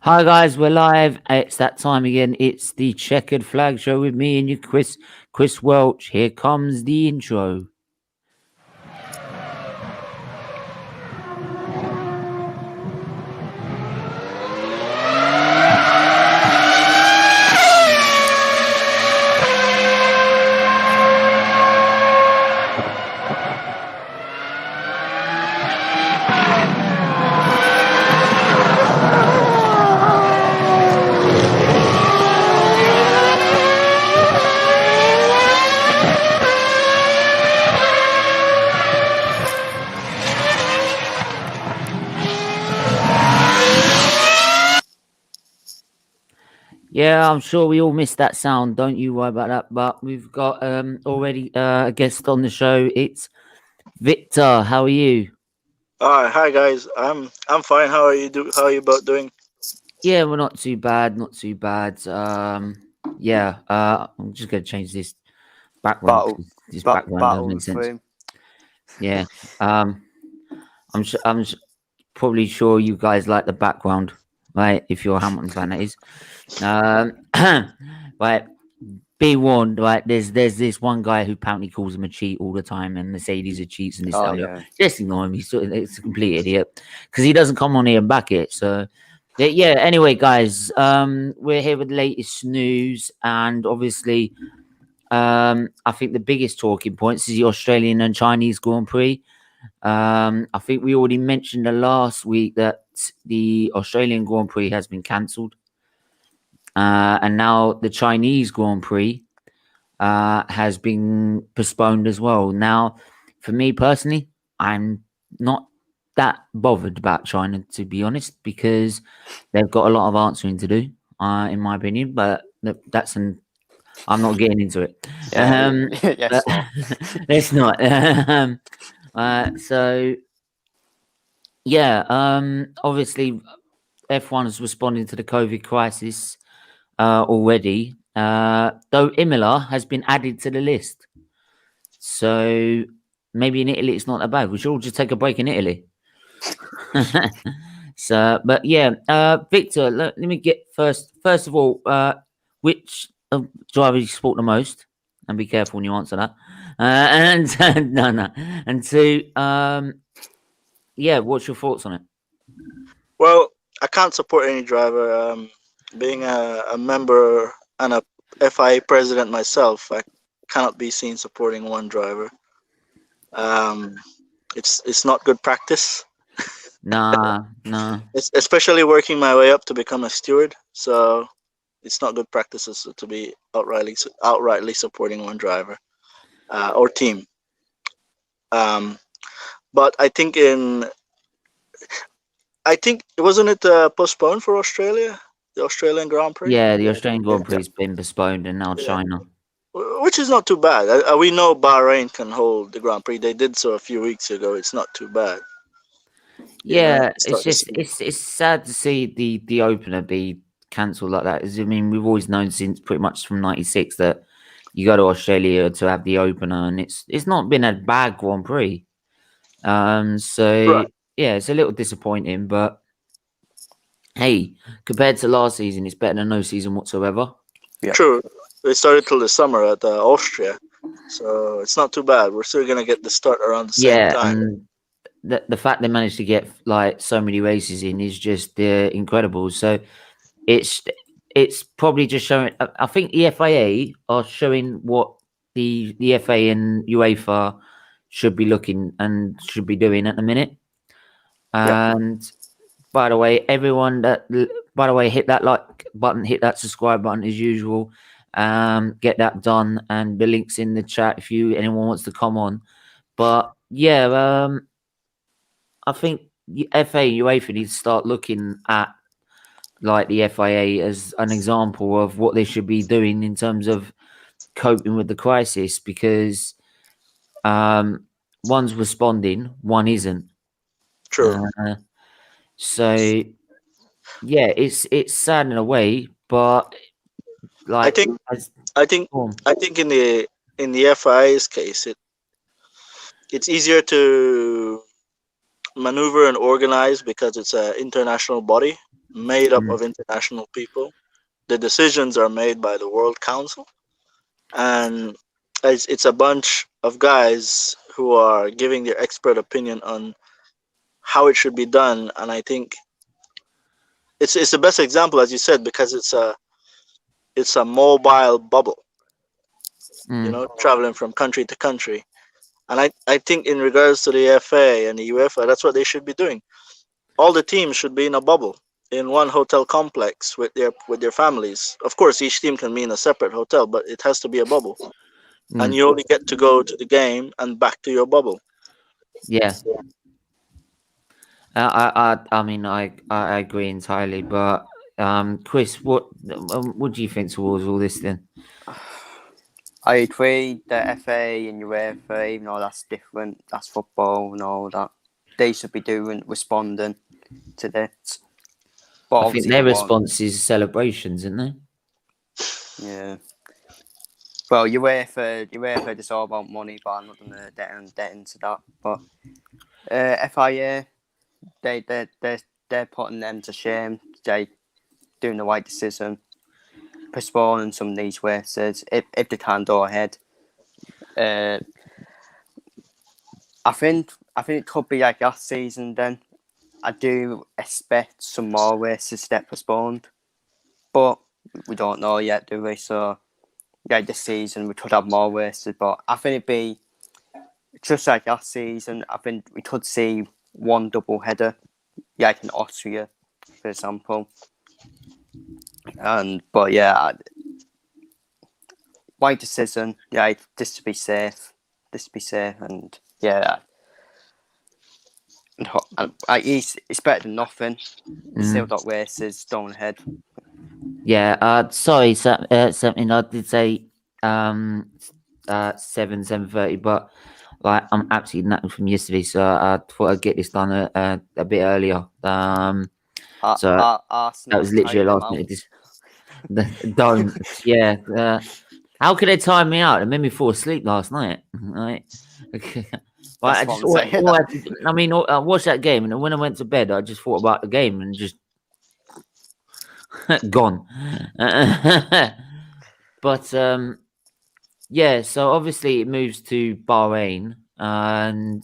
Hi guys, we're live. It's that time again. It's the Checkered Flag Show with me and you, Chris Welch. Here comes the intro. Yeah, I'm sure we all missed that sound. Don't you worry about that. But we've got already a guest on the show. It's Victor. How are you? Hi guys. I'm fine. How are you How are you both doing? Yeah, we're not too bad. Not too bad. Yeah. I'm just gonna change this background Battle, because this background doesn't battle make sense. theme. Yeah. I'm probably sure you guys like the background, right? If you're a Hamilton fan, that is. Right. Be warned, right? There's this one guy who apparently calls him a cheat all the time, and Mercedes are cheats and this Oh that, and the other. yeah, Just ignore him. It's a complete idiot because he doesn't come on here and back it. So yeah. Anyway, guys, we're here with the latest news, and obviously, I think the biggest talking points is the Australian and Chinese Grand Prix. I think we already mentioned the last week that the Australian Grand Prix has been cancelled, and now the Chinese Grand Prix has been postponed as well. Now, for me personally, I'm not that bothered about China, to be honest, because they've got a lot of answering to do, in my opinion. But I'm not getting into it. yeah, But yes, not. let's not. So yeah, obviously F1 is responding to the COVID crisis already. Though IMOLA has been added to the list, so maybe in Italy it's not that bad. We should all just take a break in Italy. So, but yeah, Victor, let me get first of all, which driver you support the most, and be careful when you answer that. And no, and two, yeah, what's your thoughts on it? Well, I can't support any driver. Being a member and a FIA president myself, I cannot be seen supporting one driver. Um, it's not good practice. Nah. Especially working my way up to become a steward. So it's not good practices to be outrightly supporting one driver or team. Um, but I think wasn't it postponed for Australia, the Australian Grand Prix? Yeah, the Yeah, Australian yeah, Grand Prix has been postponed, and now Yeah, China. which is not too bad. We know Bahrain can hold the Grand Prix. They did so a few weeks ago. It's not too bad. Yeah, it's Start the just season. it's sad to see the opener be cancelled like that. I mean, we've always known since pretty much from '96 that you go to Australia to have the opener, and it's not been a bad Grand Prix. So Right. yeah, it's a little disappointing, but hey, compared to last season, it's better than no season whatsoever. yeah. True. They started till the summer at Austria, so it's not too bad. We're still gonna get the start around the same Yeah, time. and the fact they managed to get like so many races in is just incredible. So it's it's probably just showing. I think the FIA are showing what the FA and UEFA should be looking and should be doing at the minute. Yep. And by the way, everyone by the way, hit that like button, hit that subscribe button as usual. Get that done, and the links in the chat if anyone wants to come on. But yeah, I think the FA UEFA need to start looking at like the FIA as an example of what they should be doing in terms of coping with the crisis, because one's responding, one isn't. True. Uh, so yeah, it's sad in a way, but I like think. as I think. oh, I think in the FIA's case, it's easier to maneuver and organize because it's an international body. made up of international people. The decisions are made by the World Council, and it's a bunch of guys who are giving their expert opinion on how it should be done. And I think it's the best example, as you said, because it's a mobile bubble, traveling from country to country. And I think in regards to the FA and the UEFA, that's what they should be doing. All the teams should be in a bubble in one hotel complex with their families. Of course, each team can be in a separate hotel, but it has to be a bubble. And you only get to go to the game and back to your bubble. Yeah. I mean, I agree entirely. But Chris, what do you think towards all this then? I agree. The FA and UEFA, even though that's different, that's football and all that, they should be responding to this. But I think their response is celebrations, isn't it? Yeah. Well, UEFA, it's all about money, but I'm not going to get into that. But FIA, they're putting them to shame. They doing the right decision, postponing some of these races if they can go ahead. I think it could be like last season. Then I do expect some more races to get postponed, but we don't know yet, do we? So yeah, this season we could have more races, but I think it'd be just like last season. I think we could see one double header, like in Austria, for example. But yeah, right decision. Yeah, just to be safe. And yeah, it's better than nothing. Still got races going ahead. Yeah. Sorry, something I did say 7:30, but like I'm absolutely nothing from yesterday, so I thought I'd get this done a bit earlier. So that was literally last minute. Don't. Yeah. How could they time me out? It made me fall asleep last night. Right. I watched that game, and when I went to bed, I just thought about the game and just gone. But yeah. So obviously it moves to Bahrain, and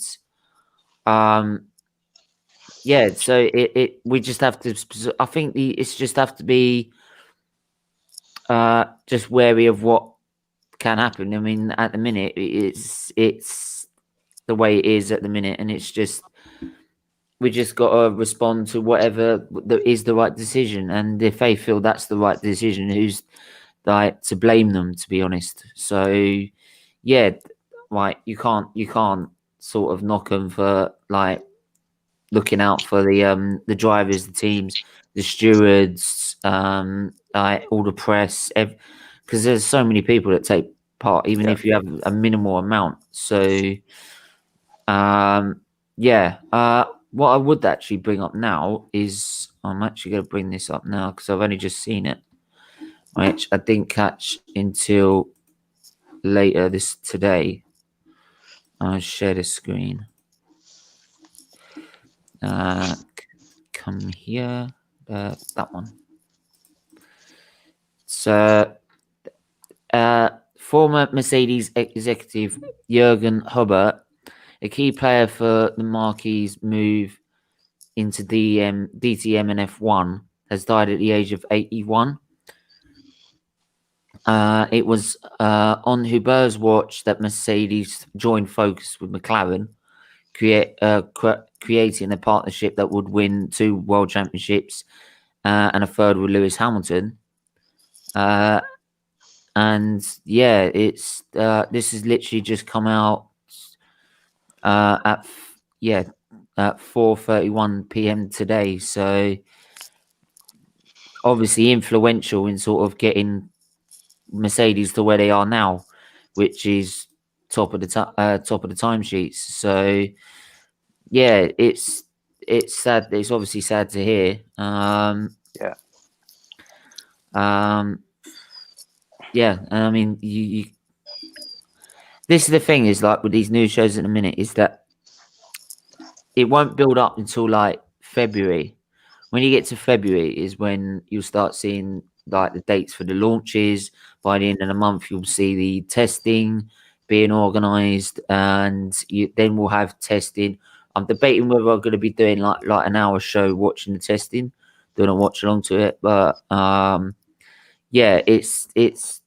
yeah. So we just have to. I think it's just have to be just wary of what can happen. I mean, at the minute, it's the way it is at the minute, and it's just we just got to respond to whatever is the right decision. And if they feel that's the right decision, who's like to blame them? To be honest, so yeah, right. You can't sort of knock them for like looking out for the drivers, the teams, the stewards, like all the press, because there's so many people that take part, even if you have a minimal amount. So, yeah. What I would actually bring up now is I'm actually going to bring this up now because I've only just seen it, which I didn't catch until later today. I'll share the screen. Come here, that one. So, former Mercedes executive Jürgen Huber, a key player for the Marquis' move into DTM and F1, has died at the age of 81. It was on Huber's watch that Mercedes joined Focus with McLaren, creating a partnership that would win 2 world championships and a third with Lewis Hamilton. And yeah, it's this has literally just come out at 4:31 p.m. today. So obviously influential in sort of getting Mercedes to where they are now, which is top of the timesheets. So yeah, it's sad. It's obviously sad to hear. Yeah, and I mean, you this is the thing is like with these news shows at the minute is that it won't build up until like February when you get to February is when you'll start seeing like the dates for the launches. By the end of the month, you'll see the testing being organised, and then we'll have testing. I'm debating whether I'm going to be doing like an hour show watching the testing, doing a watch along to it. But yeah,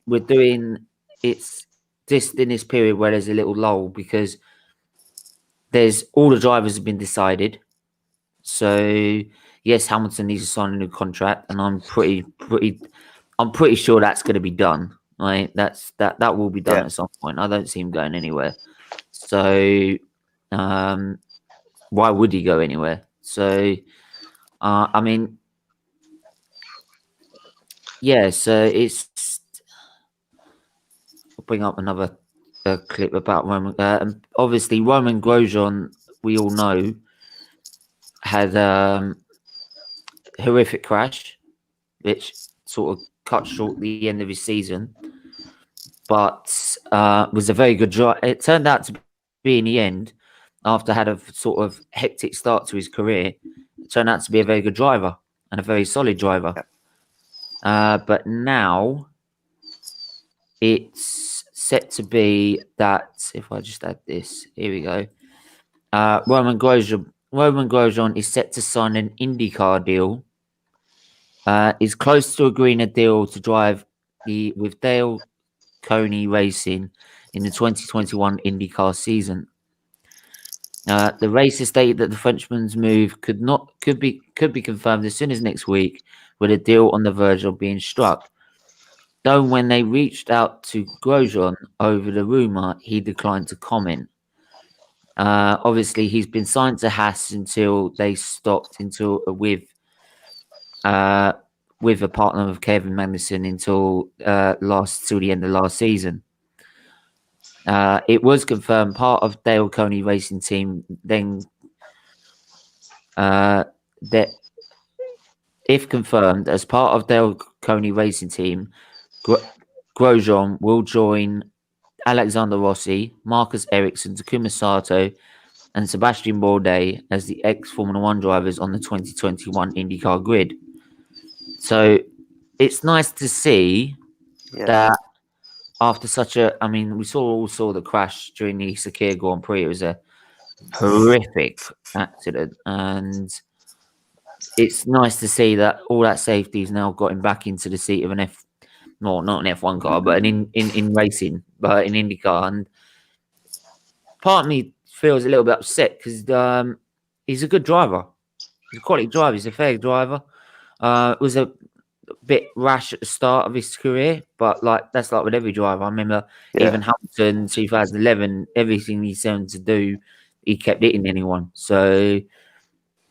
we're doing it's just in this period where there's a little lull because there's all the drivers have been decided. So yes, Hamilton needs to sign a new contract, and I'm pretty sure that's going to be done. Right, that will be done at some point. I don't see him going anywhere. So, why would he go anywhere? So, I mean, yeah. So I'll bring up another clip about Roman. Obviously, Roman Grosjean, we all know, had horrific crash, which sort of cut short the end of his season, but was a very good drive. It turned out to be in the end, after had a sort of hectic start to his career, it turned out to be a very good driver and a very solid driver. But now it's set to be that, if I just add this, here we go. Roman Grosjean is set to sign an IndyCar deal. Is close to agreeing a deal to drive with Dale Coney Racing in the 2021 IndyCar season. The race has stated that the Frenchman's move could be confirmed as soon as next week, with a deal on the verge of being struck. Though when they reached out to Grosjean over the rumor, he declined to comment. Obviously, he's been signed to Haas until they stopped with a partner of Kevin Magnussen until the end of last season. It was confirmed part of Dale Coney Racing Team then that if confirmed as part of Dale Coney Racing Team, Grosjean will join Alexander Rossi, Marcus Ericsson, Takuma Sato, and Sebastian Bourdais as the ex-Formula One drivers on the 2021 IndyCar grid. So it's nice to see that after such a, I mean, we all saw the crash during the Chequered Grand Prix. It was a horrific accident, and it's nice to see that all that safety has now got him back into the seat of an not an F1 car, but in racing, but in IndyCar. And part of me feels a little bit upset because he's a good driver. He's a quality driver. He's a fair driver. It was a bit rash at the start of his career, but that's like with every driver. I remember even Hamilton 2011, everything he seemed to do, he kept hitting anyone. So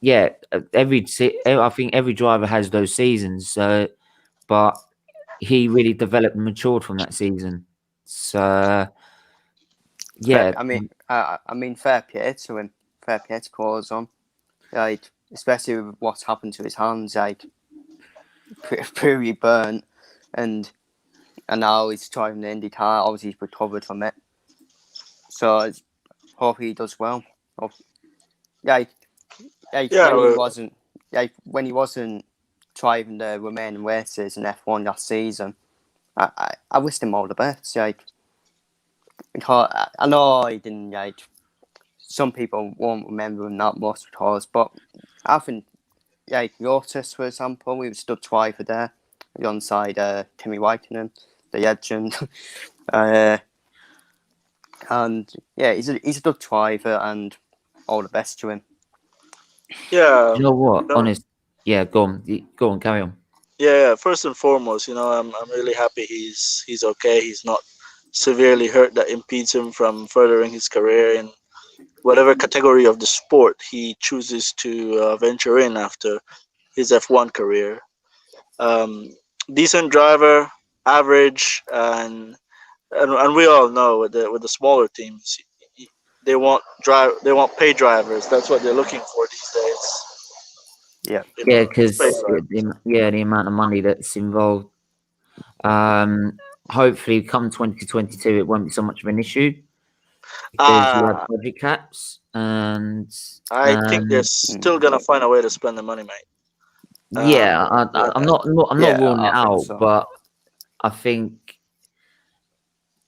yeah, I think every driver has those seasons. So, but he really developed and matured from that season. So yeah, I mean, fair play to him. Fair play to Grosjean. Like, especially with what's happened to his hands, like pretty burnt, and now he's driving the IndyCar. Obviously, he's recovered from it, so hope he does well. When he wasn't driving the remaining races in F1 last season, I wished him all the best. Because I know he didn't. Some people won't remember him that much, but I think. Lotus, for example, we were stood driver there alongside Kimi Raikkonen, the legend. And yeah, he's a good driver, and all the best to him. Yeah. You know what? Honest. Yeah, go on, carry on. Yeah. First and foremost, I'm really happy he's okay. He's not severely hurt that impedes him from furthering his career in whatever category of the sport he chooses to venture in after his F1 career. Decent driver, average, and we all know with the smaller teams, they want pay drivers. That's what they're looking for these days. Yeah, because the amount of money that's involved. Hopefully, come 2022, it won't be so much of an issue. Because you have budget caps, and I think they're still gonna find a way to spend the money, mate. Yeah, I'm not Yeah, ruling it I think out, so. but I think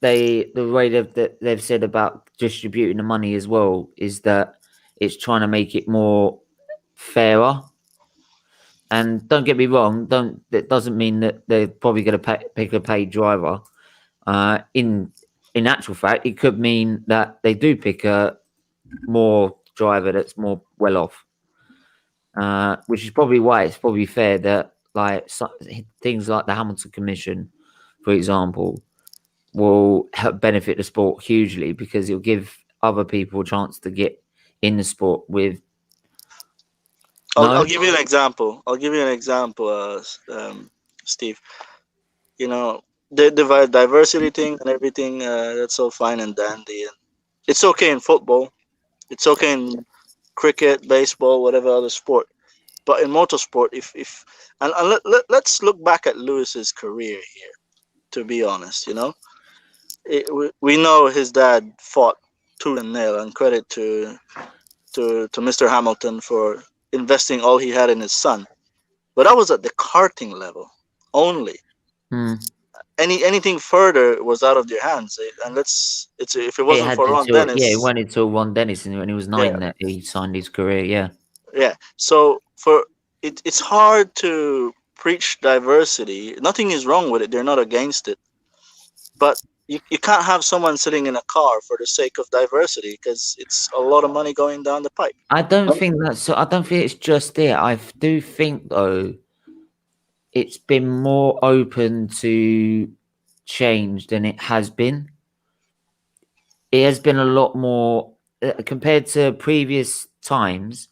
the way they've said about distributing the money as well is that it's trying to make it more fairer. And don't get me wrong, that doesn't mean that they're probably going to pick a paid driver. In actual fact, it could mean that they do pick a more driver that's more well off. Which is probably why it's probably fair that things like the Hamilton Commission, for example, will help benefit the sport hugely because it'll give other people a chance to get in the sport with. I'll give you an example. Steve. You know, the diversity thing and everything. That's all fine and dandy, and it's okay in football. It's okay in cricket, baseball, whatever other sport. But in motorsport, if and let's look back at Lewis's career here. To be honest, we know his dad fought tooth and nail, and credit to Mr. Hamilton for investing all he had in his son. But that was at the karting level only. Anything further was out of their hands. And if it wasn't for Ron Dennis, it went until Ron Dennis, and when he was 9 that he signed his career. Yeah. So it's hard to preach diversity. Nothing is wrong with it. They're not against it. But you can't have someone sitting in a car for the sake of diversity because it's a lot of money going down the pipe. I don't think it's just it. I do think though it's been more open to change than it has been. It has been a lot more compared to previous times,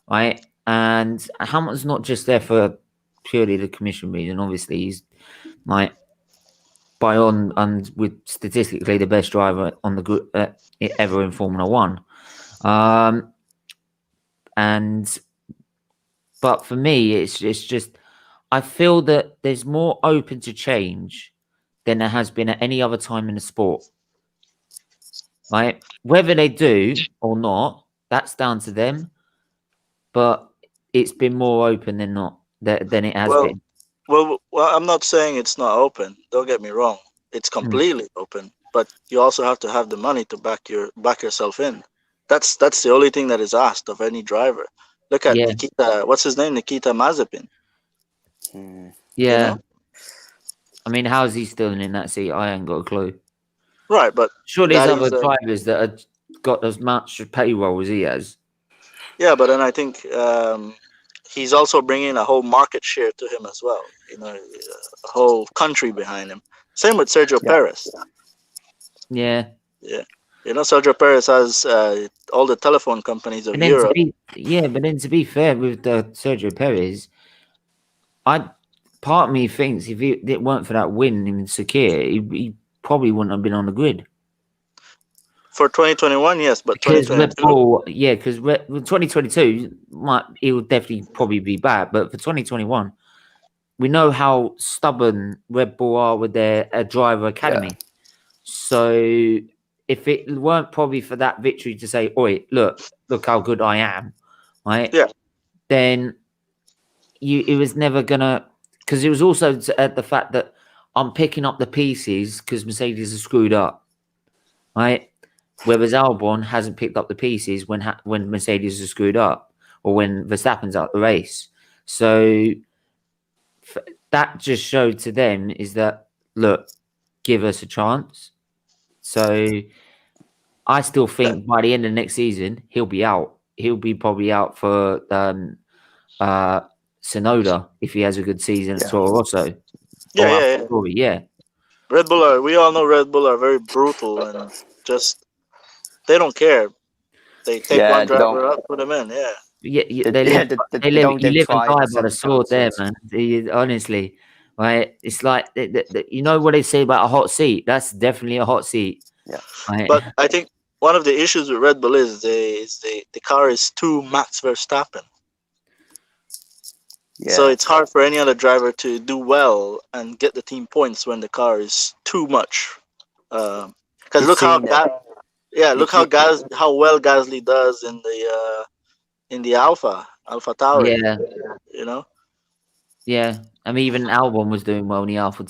right? And Hamilton's not just there for purely the commission reason. Obviously, he's like and with statistically the best driver on the group ever in Formula One. But for me, it's just I feel that there's more open to change than there has been at any other time in the sport. Right? Whether they do or not, that's down to them. But it's been more open than it has been. Well, I'm not saying it's not open. Don't get me wrong. It's completely open. But you also have to have the money to back yourself in. That's the only thing that is asked of any driver. Look at Nikita. What's his name? Nikita Mazepin. Yeah. I mean, how is he still in that seat? I ain't got a clue. Right, but sure, there's other drivers that have got as much payroll as he has. Yeah, but then I think he's also bringing a whole market share to him as well. A whole country behind him. Same with Sergio Perez. Yeah. Sergio Perez has all the telephone companies of Europe. But then to be fair with Sergio Perez, part of me thinks if it weren't for that win in Chequered, he probably wouldn't have been on the grid. For 2021, yes, but because Red Bull, because 2022 it will definitely probably be bad, but for 2021, we know how stubborn Red Bull are with their driver academy. So if it weren't probably for that victory to say, "Oi, look how good I am," right? Yeah. Then it was never gonna, because it was also at the fact that I'm picking up the pieces because Mercedes is screwed up, right? Whereas Albon hasn't picked up the pieces when Mercedes is screwed up or when Verstappen's out the race. So that just showed to them is that, look, give us a chance. So I still think by the end of next season, he'll be out. He'll be probably out for Tsunoda if he has a good season at Toro Rosso. Yeah. Red Bull we all know Red Bull are very brutal and just they don't care. They take one driver up, put him in. You live and die by the sword there, man. Honestly, right? It's like you know what they say about a hot seat. That's definitely a hot seat. Yeah, right? But I think one of the issues with Red Bull is the car is too Max Verstappen. Yeah. So it's hard for any other driver to do well and get the team points when the car is too much. Because look how well Gasly does in the Alpha Tauri. Yeah. Yeah, I mean, even Albon was doing well in the Alpha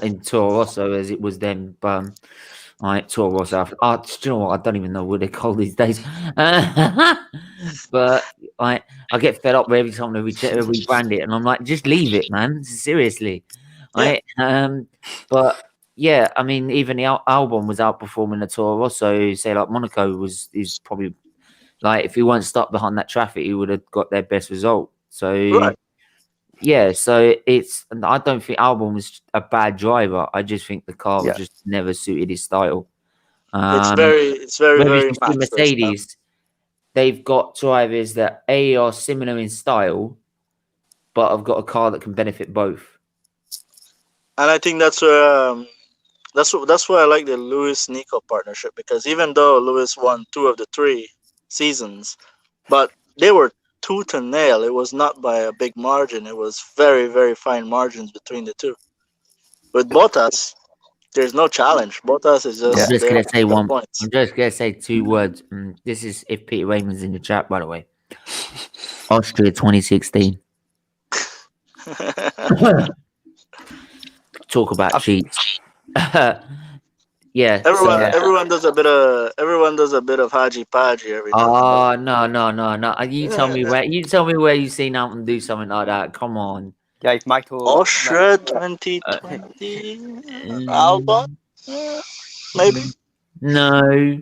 in Toro Rosso as it was then. Right, Toro Rosso. Do you know what? I don't even know what they're called these days. But I get fed up every time they rebrand it, and I'm like, just leave it, man. Seriously, right? But yeah, I mean, even the Albon was outperforming the Toro Rosso. Say like Monaco is probably like if he weren't stuck behind that traffic, he would have got their best result. So. Right. Yeah, so I don't think Albon was a bad driver. I just think the car just never suited his style. It's very Whereas very you see matched. Mercedes, they've got drivers that are similar in style, but have got a car that can benefit both. And I think that's where that's why I like the Lewis Nico partnership, because even though Lewis won 2 of the 3 seasons, but they were tooth and nail. It was not by a big margin. It was very, very fine margins between the two. With Bottas, there's no challenge. Bottas is just I'm just there gonna say for one. points. I'm just gonna say 2 words. This is if Peter Raymond's in the chat, by the way. Austria 2016. Talk about cheats. Yeah. Everyone does a bit of haji paji every now and then. No. You tell me where you've seen Hamilton do something like that. Come on. Yeah, if Michael. Austria 2020 Albon? Maybe. No.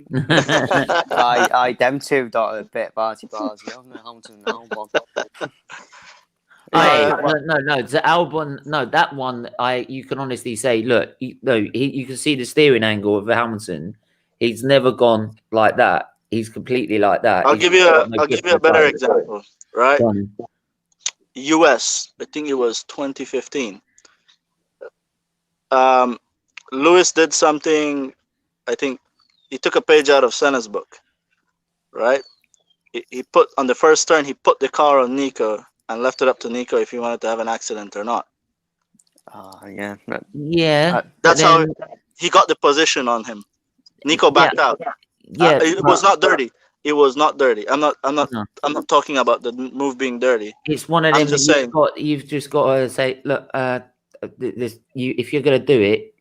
I them two got a bit party bars, Hamilton and Albon. No. The Albon, no, that one. You can honestly say, look, you can see the steering angle of Hamilton. He's never gone like that. He's completely like that. I'll give you a better example, right? US, I think it was 2015. Lewis did something. I think he took a page out of Senna's book, right? He put on the first turn. He put the car on Nico and left it up to Nico if he wanted to have an accident or not. Yeah. That's how he got the position on him. Nico backed out. Yeah, it was not dirty. It was not dirty. I'm not talking about the move being dirty. It's one of them. Just saying. You've just got to say, look, if you're gonna do it,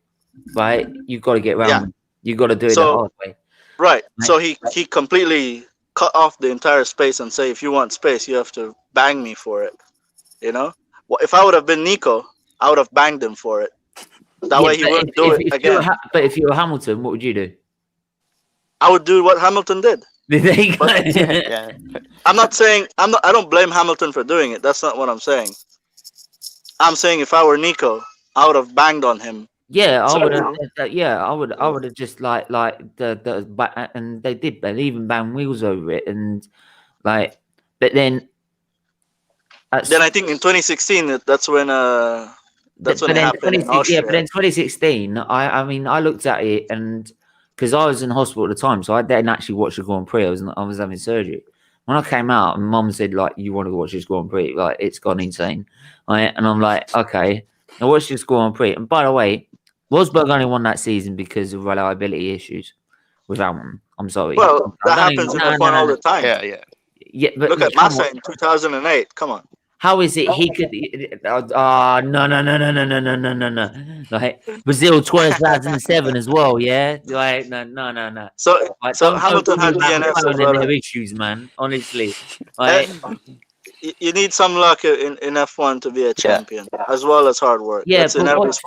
right, you've got to get around. Yeah. You've got to do it the hard way. Right. So he completely cut off the entire space and say, if you want space, you have to bang me for it. You know? Well, if I would have been Nico, I would have banged him for it. That way he wouldn't do it again. But if you were Hamilton, what would you do? I would do what Hamilton did. I'm not saying I don't blame Hamilton for doing it. That's not what I'm saying. I'm saying if I were Nico, I would have banged on him. Yeah, I would have. I would have just like and they did. They even banged wheels over it, and but then. Then I think in 2016, that's when it happened in Austria. Yeah, but in 2016, I mean, I looked at it and because I was in hospital at the time, so I didn't actually watch the Grand Prix. I was having surgery. When I came out, and Mum said, like, you want to watch this Grand Prix? Like, it's gone insane. And I'm like, okay. I watched this Grand Prix. And by the way, Rosberg only won that season because of reliability issues with Hamilton. I'm sorry. Well, that happens in F1 all the time. Yeah, but look at Massa in 2008. Come on. How is it he could? No. Like Brazil 2007 as well, yeah. Like no. So Hamilton had DNS as well. Their issues, man. Honestly, like, you need some luck in F1 to be a champion, as well as hard work. Yeah, that's but what was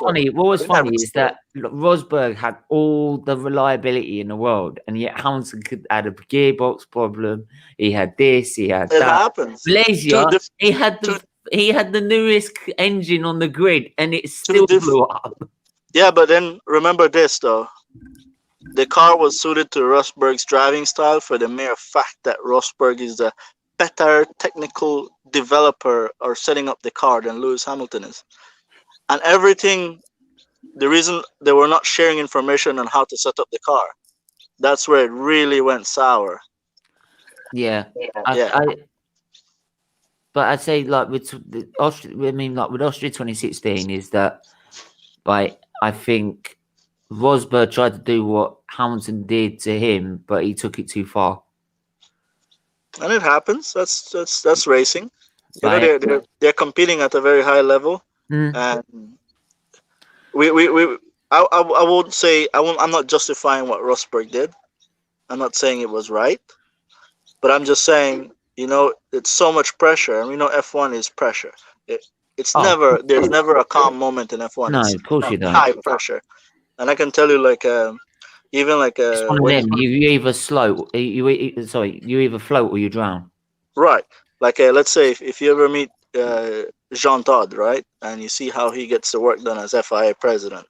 funny is that Rosberg had all the reliability in the world, and yet Hamilton had a gearbox problem. He had this, he had that. It happens. Malaysia, he had the newest engine on the grid, and it still blew up. Yeah, but then remember this though. The car was suited to Rosberg's driving style for the mere fact that Rosberg is the better technical developer or setting up the car than Lewis Hamilton is. And everything, the reason they were not sharing information on how to set up the car, that's where it really went sour. Yeah. But I'd say like with Austria, with Austria 2016 is that like I think Rosberg tried to do what Hamilton did to him, but he took it too far. And it happens. That's racing. You know, Right. they're competing at a very high level, Mm. and we I won't say I'm not justifying what Rosberg did. I'm not saying it was right, but I'm just saying, you know, it's so much pressure, and we know F1 is pressure. It's Oh, never there's never a calm moment in F1. no, It's of course you don't. high pressure, and I can tell you, like, even like It's one of when them. You either float, you either float or you drown. right, like let's say if you ever meet Jean Todt, right, and you see how he gets the work done as FIA president,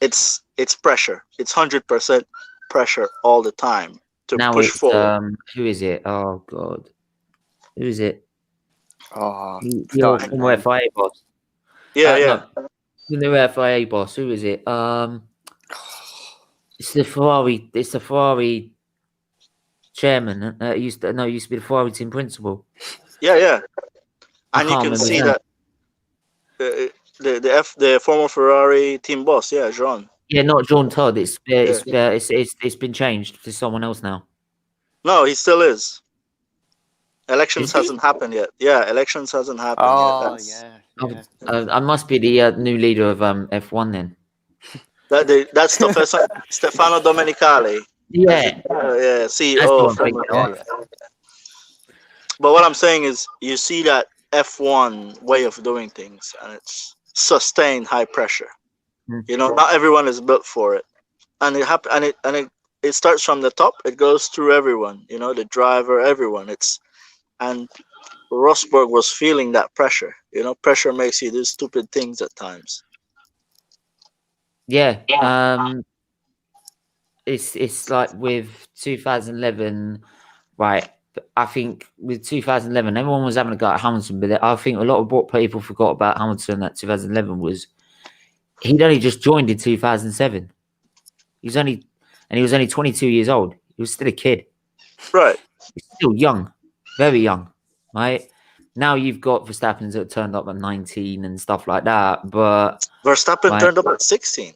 it's pressure. It's 100% pressure all the time to Now push it's forward. who is it? Oh God, who is it? Oh, Your forgotten former name. FIA boss. Yeah, yeah. No, the new FIA boss. Who is it? It's the Ferrari. It's the Ferrari chairman. It used to be the Ferrari team principal. Yeah, yeah, I and you can't can remember his see name. that the former Ferrari team boss, yeah, Jean. Yeah, not John Todd. Yeah. It's been changed to someone else now. No, he still is. Elections Is he? hasn't happened yet. Yeah, elections hasn't happened yet. Oh, That's yeah. Oh, Yeah. I must be the new leader of F1 then. that's Stefano Domenicali. Yeah, Yeah, that's the CEO one. from. Thinking Yeah, of. yeah. But what I'm saying is, you see that F1 way of doing things, and it's sustained high pressure. Hmm. You know, not everyone is built for it, and it starts from the top. It goes through everyone. You know, the driver, everyone. And Rosberg was feeling that pressure. You know, pressure makes you do stupid things at times. Yeah. It's like with 2011, right? I think with 2011, everyone was having a go at Hamilton, but I think a lot of what people forgot about Hamilton at 2011 was he'd only just joined in 2007. He was only 22 years old. He was still a kid. Right. He's still young, very young, right? Now you've got Verstappen that turned up at 19 and stuff like that, but Verstappen right, turned up at 16.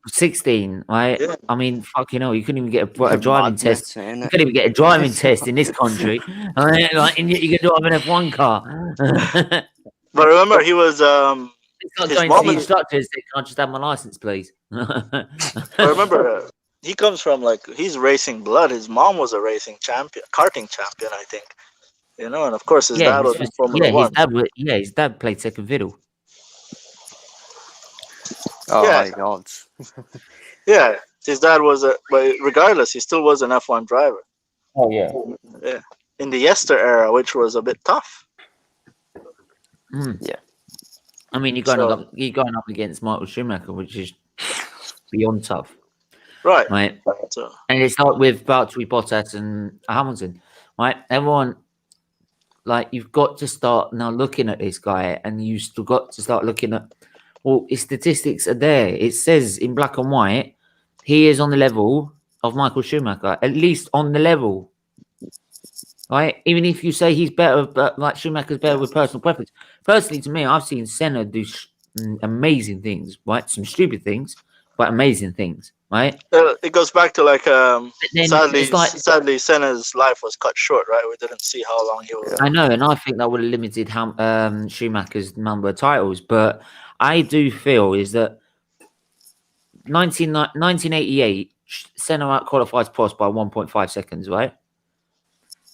16, right? Yeah. I mean, fucking hell, you couldn't even get a driving test. Madness, ain't You it? couldn't even get a driving test in this country. I mean, like, and yet you can drive an F1 car. But remember, he was It's not his going to mom. the instructors. They can't just have my license, please. But remember, he comes from, like, he's racing blood. His mom was a racing champion, karting champion, I think. You know, and of course his dad was in Formula One. his dad played second fiddle. Oh, Yeah. my God. Yeah, his dad was but regardless, he still was an F1 driver. Oh yeah. Yeah, in the Yester era, which was a bit tough. Mm. Yeah. I mean, you're going up against Michael Schumacher, which is beyond tough, Right. right? So And it's like with Valtteri Bottas and Hamilton, right? Everyone, like, you've got to start now looking at this guy, and you still got to start looking at, well, his statistics are there. It says in black and white, he is on the level of Michael Schumacher, at least on the level, right? Even if you say he's better, but like Schumacher's better with personal preference. Personally, to me, I've seen Senna do amazing things, right? Some stupid things, but amazing things, right? it goes back to, like, But then it's like, sadly Senna's life was cut short. Right, we didn't see how long he was. I know, and I think that would have limited Schumacher's number of titles. But I do feel is that 1988, Senna out qualifies Prost by 1.5 seconds, right?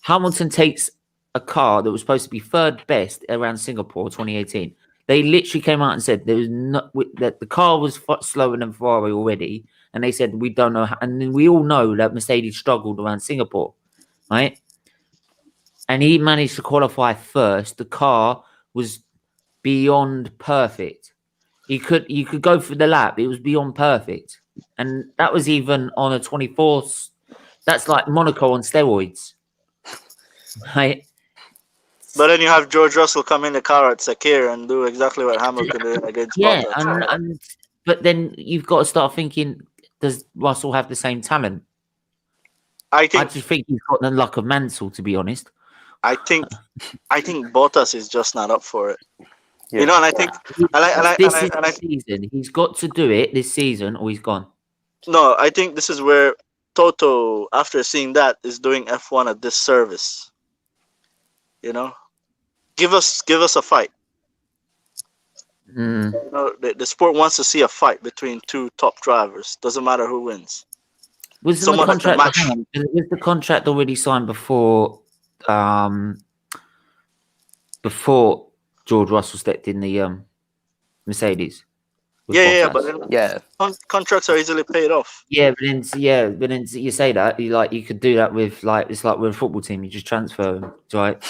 Hamilton takes a car that was supposed to be third best around Singapore 2018. They literally came out and said there was that the car was slower than Ferrari already, and they said we don't know how, and then we all know that Mercedes struggled around Singapore, right? And he managed to qualify first. The car was beyond perfect. You could go for the lap. It was beyond perfect, and that was even on a 24th. That's like Monaco on steroids, right? But then you have George Russell come in the car at Sakir and do exactly what Hamilton did against Yeah, Bottas. but then you've got to start thinking: does Russell have the same talent? I I just think he's got the luck of Mansell, to be honest. I think Bottas is just not up for it. Yeah. You know, and I think This is the season. He's got to do it this season, or he's gone. no, I think this is where Toto, after seeing that, is doing F1 a disservice. You know, Give us a fight. Mm. You know, the sport wants to see a fight between two top drivers. Doesn't matter who wins. Was the Someone that can contract? match. Hang on, was the contract already signed before George Russell stepped in the Mercedes? with Yeah, Bottas? but then Yeah. contracts are easily paid off. Yeah, but then you say that you could do that with it's like with a football team, you just transfer them, right?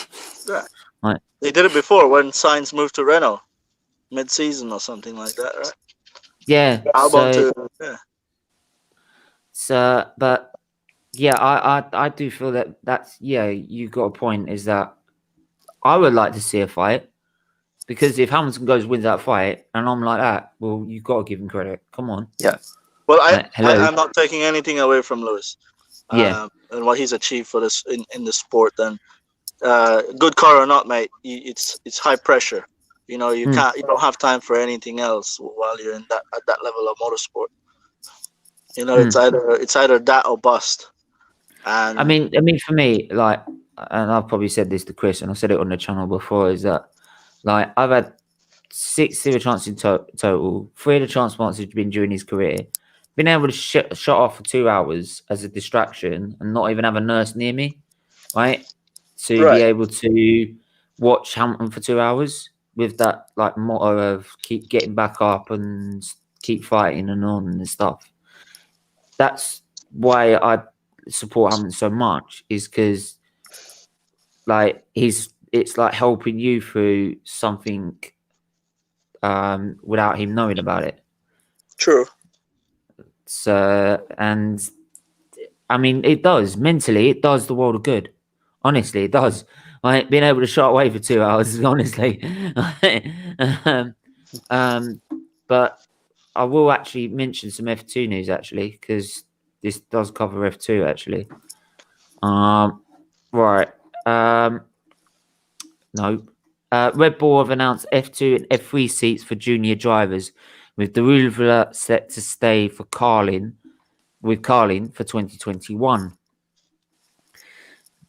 Yeah. Right. They did it before when Sainz moved to Renault mid-season or something like that, right? Yeah. Albon So, to yeah. so, but yeah, I do feel that's you got a point. Is that I would like to see a fight because if Hamilton goes wins that fight and I'm like that, well, you've got to give him credit. Come on. Yeah. Well, Hello. I'm not taking anything away from Lewis. Yeah. And what he's achieved for this in the sport. Then, good car or not, mate, it's high pressure. You know, you don't have time for anything else while you're at that level of motorsport. You know, it's either that or bust. And I mean, for me, like, and I've probably said this to Chris, and I said it on the channel before, is that like I've had 6 zero chances in total. 3 of the transplants have been during his career. Been able to shut off for 2 hours as a distraction and not even have a nurse near me, right? To be able to watch Hamilton for 2 hours with that like motto of keep getting back up and keep fighting and on and stuff. That's why I support Hamilton so much, is because like it's like helping you through something without him knowing about it. True. So, and I mean, it does mentally, it does the world of good. Honestly, it does. Like being able to shut away for 2 hours, honestly. But I will actually mention some F2 news actually, because this does cover F2 actually. Right. No. Red Bull have announced F2 and F3 seats for junior drivers, with Deruva set to stay for Carlin for 2021.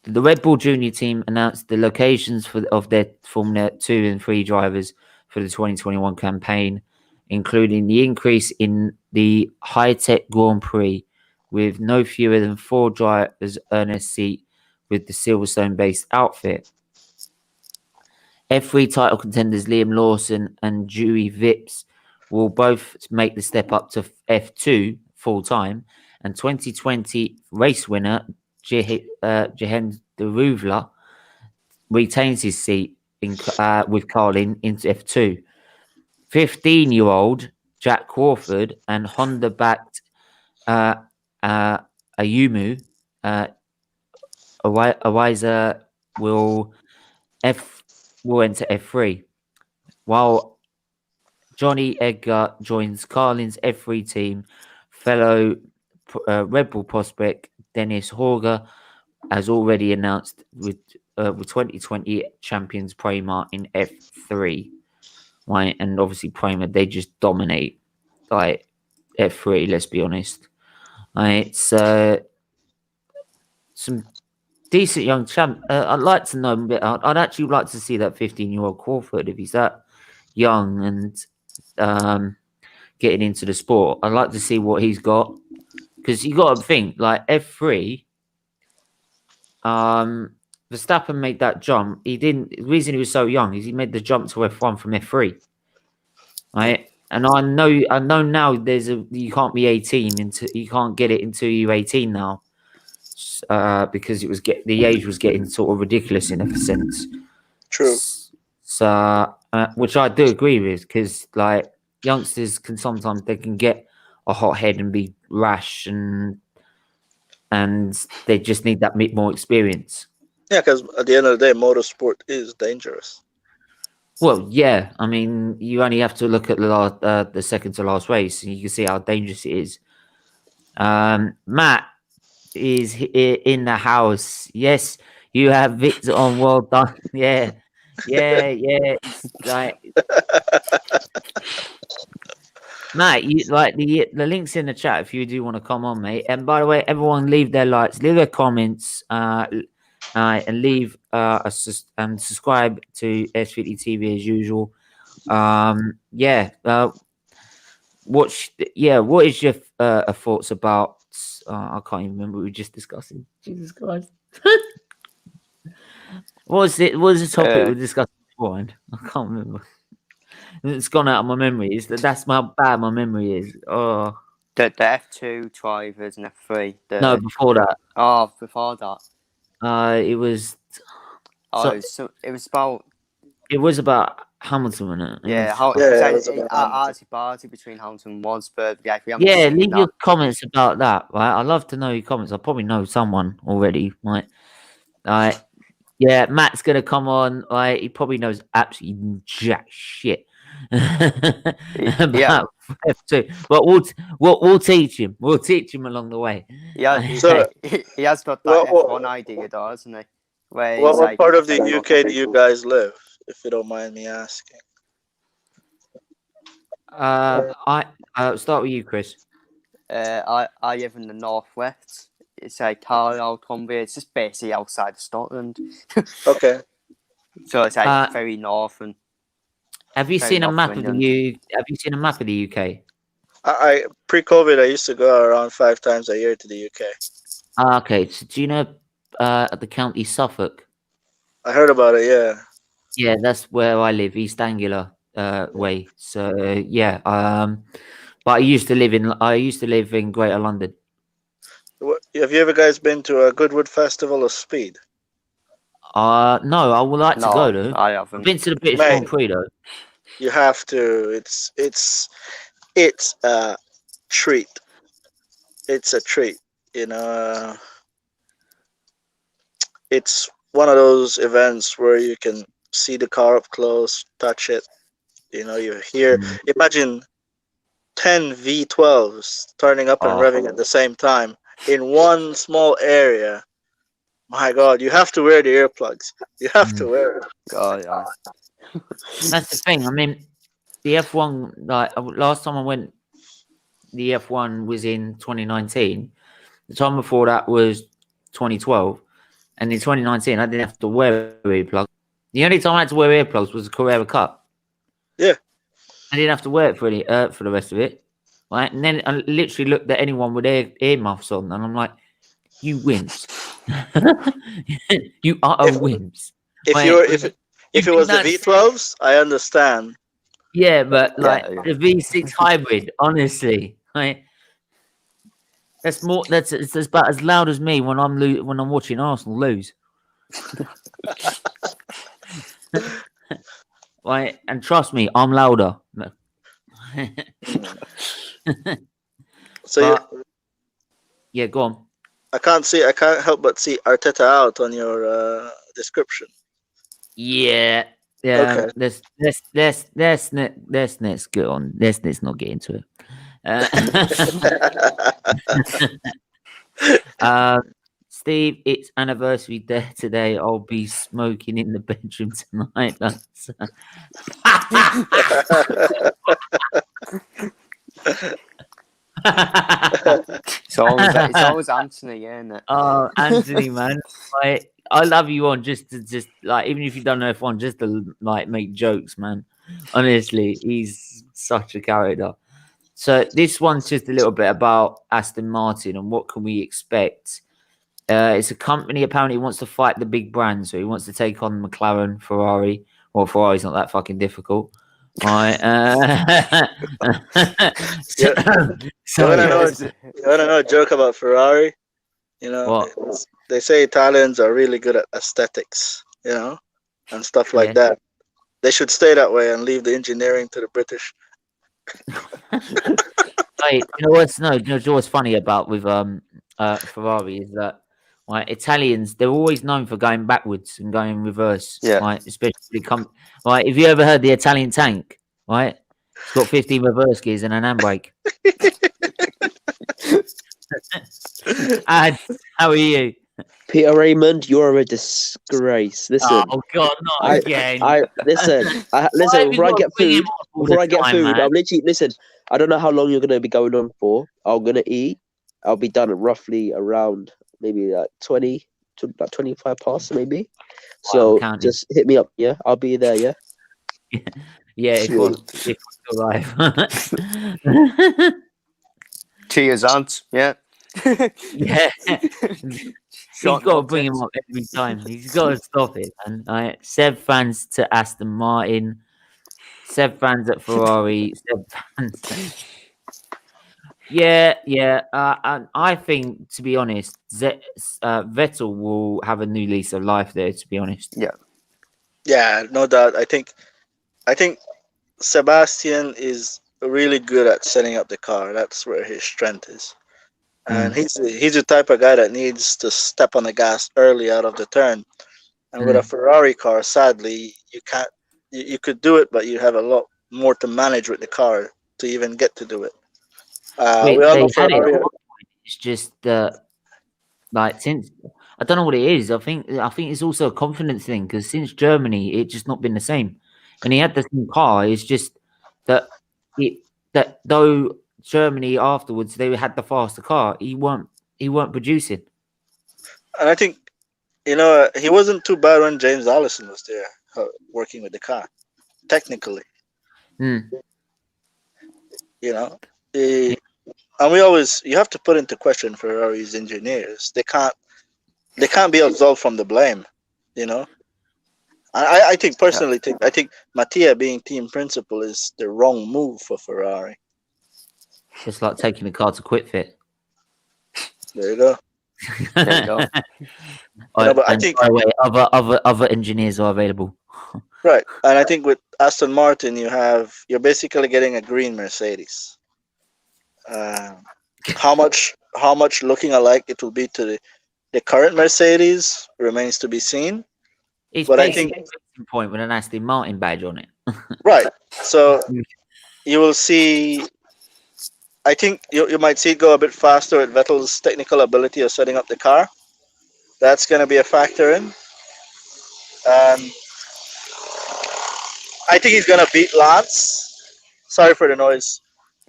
The Red Bull Junior team announced the locations of their Formula 2 and 3 drivers for the 2021 campaign, including the increase in the high-tech Grand Prix, with no fewer than 4 drivers earn a seat with the Silverstone-based outfit. F3 title contenders Liam Lawson and Dewey Vips will both make the step up to F2 full-time, and 2020 race winner Jehan Deruva retains his seat with Carlin into F2. 15-year-old Jack Crawford and Honda-backed Ayumu Awiza will enter F3, while Johnny Edgar joins Carlin's F3 team. Fellow Red Bull prospect Dennis Horger has already announced with 2020 champions Prema in F3, right? And obviously Prema, they just dominate like F3. Let's be honest, right? So some decent young champ. I'd like to know a bit. I'd actually like to see that 15-year-old Crawford if he's that young and getting into the sport. I'd like to see what he's got, because you got to think like F3. Verstappen made that jump. He didn't. The reason he was so young is he made the jump to F1 from F3, right? And I know now you can't be 18 you can't get it until you're 18 now, because the age was getting sort of ridiculous in a sense. True. So, which I do agree with, because like youngsters can sometimes they can get a hot head and be rash, and they just need that bit more experience. Yeah, because at the end of the day, motorsport is dangerous. Well, yeah. I mean, you only have to look at the second to last race, and you can see how dangerous it is. Matt is in the house. Yes, you have Victor on. Well done. Yeah. It's like Matt, you like the links in the chat if you do want to come on, mate. And by the way, everyone leave their likes, leave their comments, and and leave and subscribe to SFeatleyTV as usual. Yeah. What is your thoughts about? I can't even remember what we were just discussing. Jesus Christ. What was it? What was the topic we were discussing beforehand? I can't remember. It's gone out of my memory. That's how bad my memory is. Oh. The F2 drivers and F3. No, before that. Oh, before that. It was. It was about. It was about Hamilton, wasn't it? Yeah, it was about arty between Hamilton and Wadsworth. Yeah, leave your comments about that, right? I'd love to know your comments. I probably know someone already, right? Yeah, Matt's gonna come on. Right, he probably knows absolutely jack shit about F2, but we'll teach him. We'll teach him along the way. Yeah, he has got that F1 idea, doesn't he? What part of the UK do you guys live, if you don't mind me asking? I'll start with you, Chris. I live in the northwest. It's like Carlisle, Cumbria. It's just basically outside of Scotland. Okay. So it's like very north and. Have you seen a map of the Have you seen a map of the UK? I pre-COVID, I used to go around 5 times a year to the UK. Okay. So do you know the county Suffolk? I heard about it. Yeah. Yeah, that's where I live, East Anglia way. So yeah. But I used to live in Greater London. Have you ever guys been to a Goodwood Festival of Speed? No, I would like to go though. I haven't. I've been to the British Grand Prix though. You have to. It's a treat. It's a treat. You know, it's one of those events where you can see the car up close, touch it. You know, you hear. Imagine 10 V12s turning up and revving at the same time in one small area. My God, you have to wear the earplugs. You have to wear it. Oh yeah. That's the thing. I mean, the F1. Like last time I went, the F1 was in 2019. The time before that was 2012, and in 2019 I didn't have to wear earplugs. The only time I had to wear earplugs was the Carrera Cup. Yeah. I didn't have to wear it for the rest of it. Right, and then I literally looked at anyone with earmuffs on, and I'm like, "You wimps! You are wimps." If it was the V12s, I understand. Yeah, but like the V6 hybrid, honestly, right? That's about as loud as me when I'm watching Arsenal lose. Right, and trust me, I'm louder. Yeah, go on. I can't help but see Arteta out on your description. Yeah. Okay. Let's get on. Let's not get into it. Steve, it's anniversary day today. I'll be smoking in the bedroom tonight. It's always Anthony, isn't it? Oh, Anthony, man. I love you on just like, even if you don't know F1, just to like make jokes, man. Honestly, he's such a character. So this one's just a little bit about Aston Martin and what can we expect. It's a company apparently wants to fight the big brands, so he wants to take on McLaren, Ferrari. Well, Ferrari's not that fucking difficult. Right. You wanna know a joke about Ferrari? You know, they say Italians are really good at aesthetics, you know, and stuff like that. They should stay that way and leave the engineering to the British. Wait, you know what's funny about with Ferrari is that Italians, they're always known for going backwards and going in reverse. Yeah. Right, especially have you ever heard the Italian tank? Right, it's got 15 reverse gears and an handbrake. Ad, how are you? Peter Raymond, you're a disgrace. Listen. Oh God, not again. Listen. Before I get food, I'm literally listen. I don't know how long you're gonna be going on for. I'm gonna eat. I'll be done at roughly around maybe like 20 to like 25 past maybe. So counting. just hit me up. Yeah, I'll be there. Yeah. Yeah, if I arrive. Cheers, Ant. Yeah. Yeah. He's Short got to bring notice. him up every time. He's got to stop it. And Seb fans to Aston Martin, Seb fans at Ferrari, Seb fans. Yeah. I think, to be honest, Vettel will have a new lease of life there. To be honest. Yeah, no doubt. I think Sebastian is really good at setting up the car. That's where his strength is. And he's the type of guy that needs to step on the gas early out of the turn. And with a Ferrari car, sadly, you can't. You could do it, but you have a lot more to manage with the car to even get to do it. We all know Ferrari. It's just that, like, since I don't know what it is. I think it's also a confidence thing, because since Germany, it's just not been the same. And he had the same car. It's just that though Germany afterwards they had the faster car, he weren't producing. And I think, he wasn't too bad when James Allison was there working with the car, technically. And you have to put into question Ferrari's engineers. They can't be absolved from the blame. I think personally, I think Mattia being team principal is the wrong move for Ferrari. It's like taking the car to Quit Fit. There you go. There you go. But I think, by the way, other engineers are available. Right, and I think with Aston Martin, you're basically getting a green Mercedes. How much looking alike it will be to the current Mercedes remains to be seen. It's but I think a point with an Aston Martin badge on it. Right, so you will see. I think you might see it go a bit faster with Vettel's technical ability of setting up the car. That's going to be a factor in. I think he's going to beat Lance. Sorry for the noise.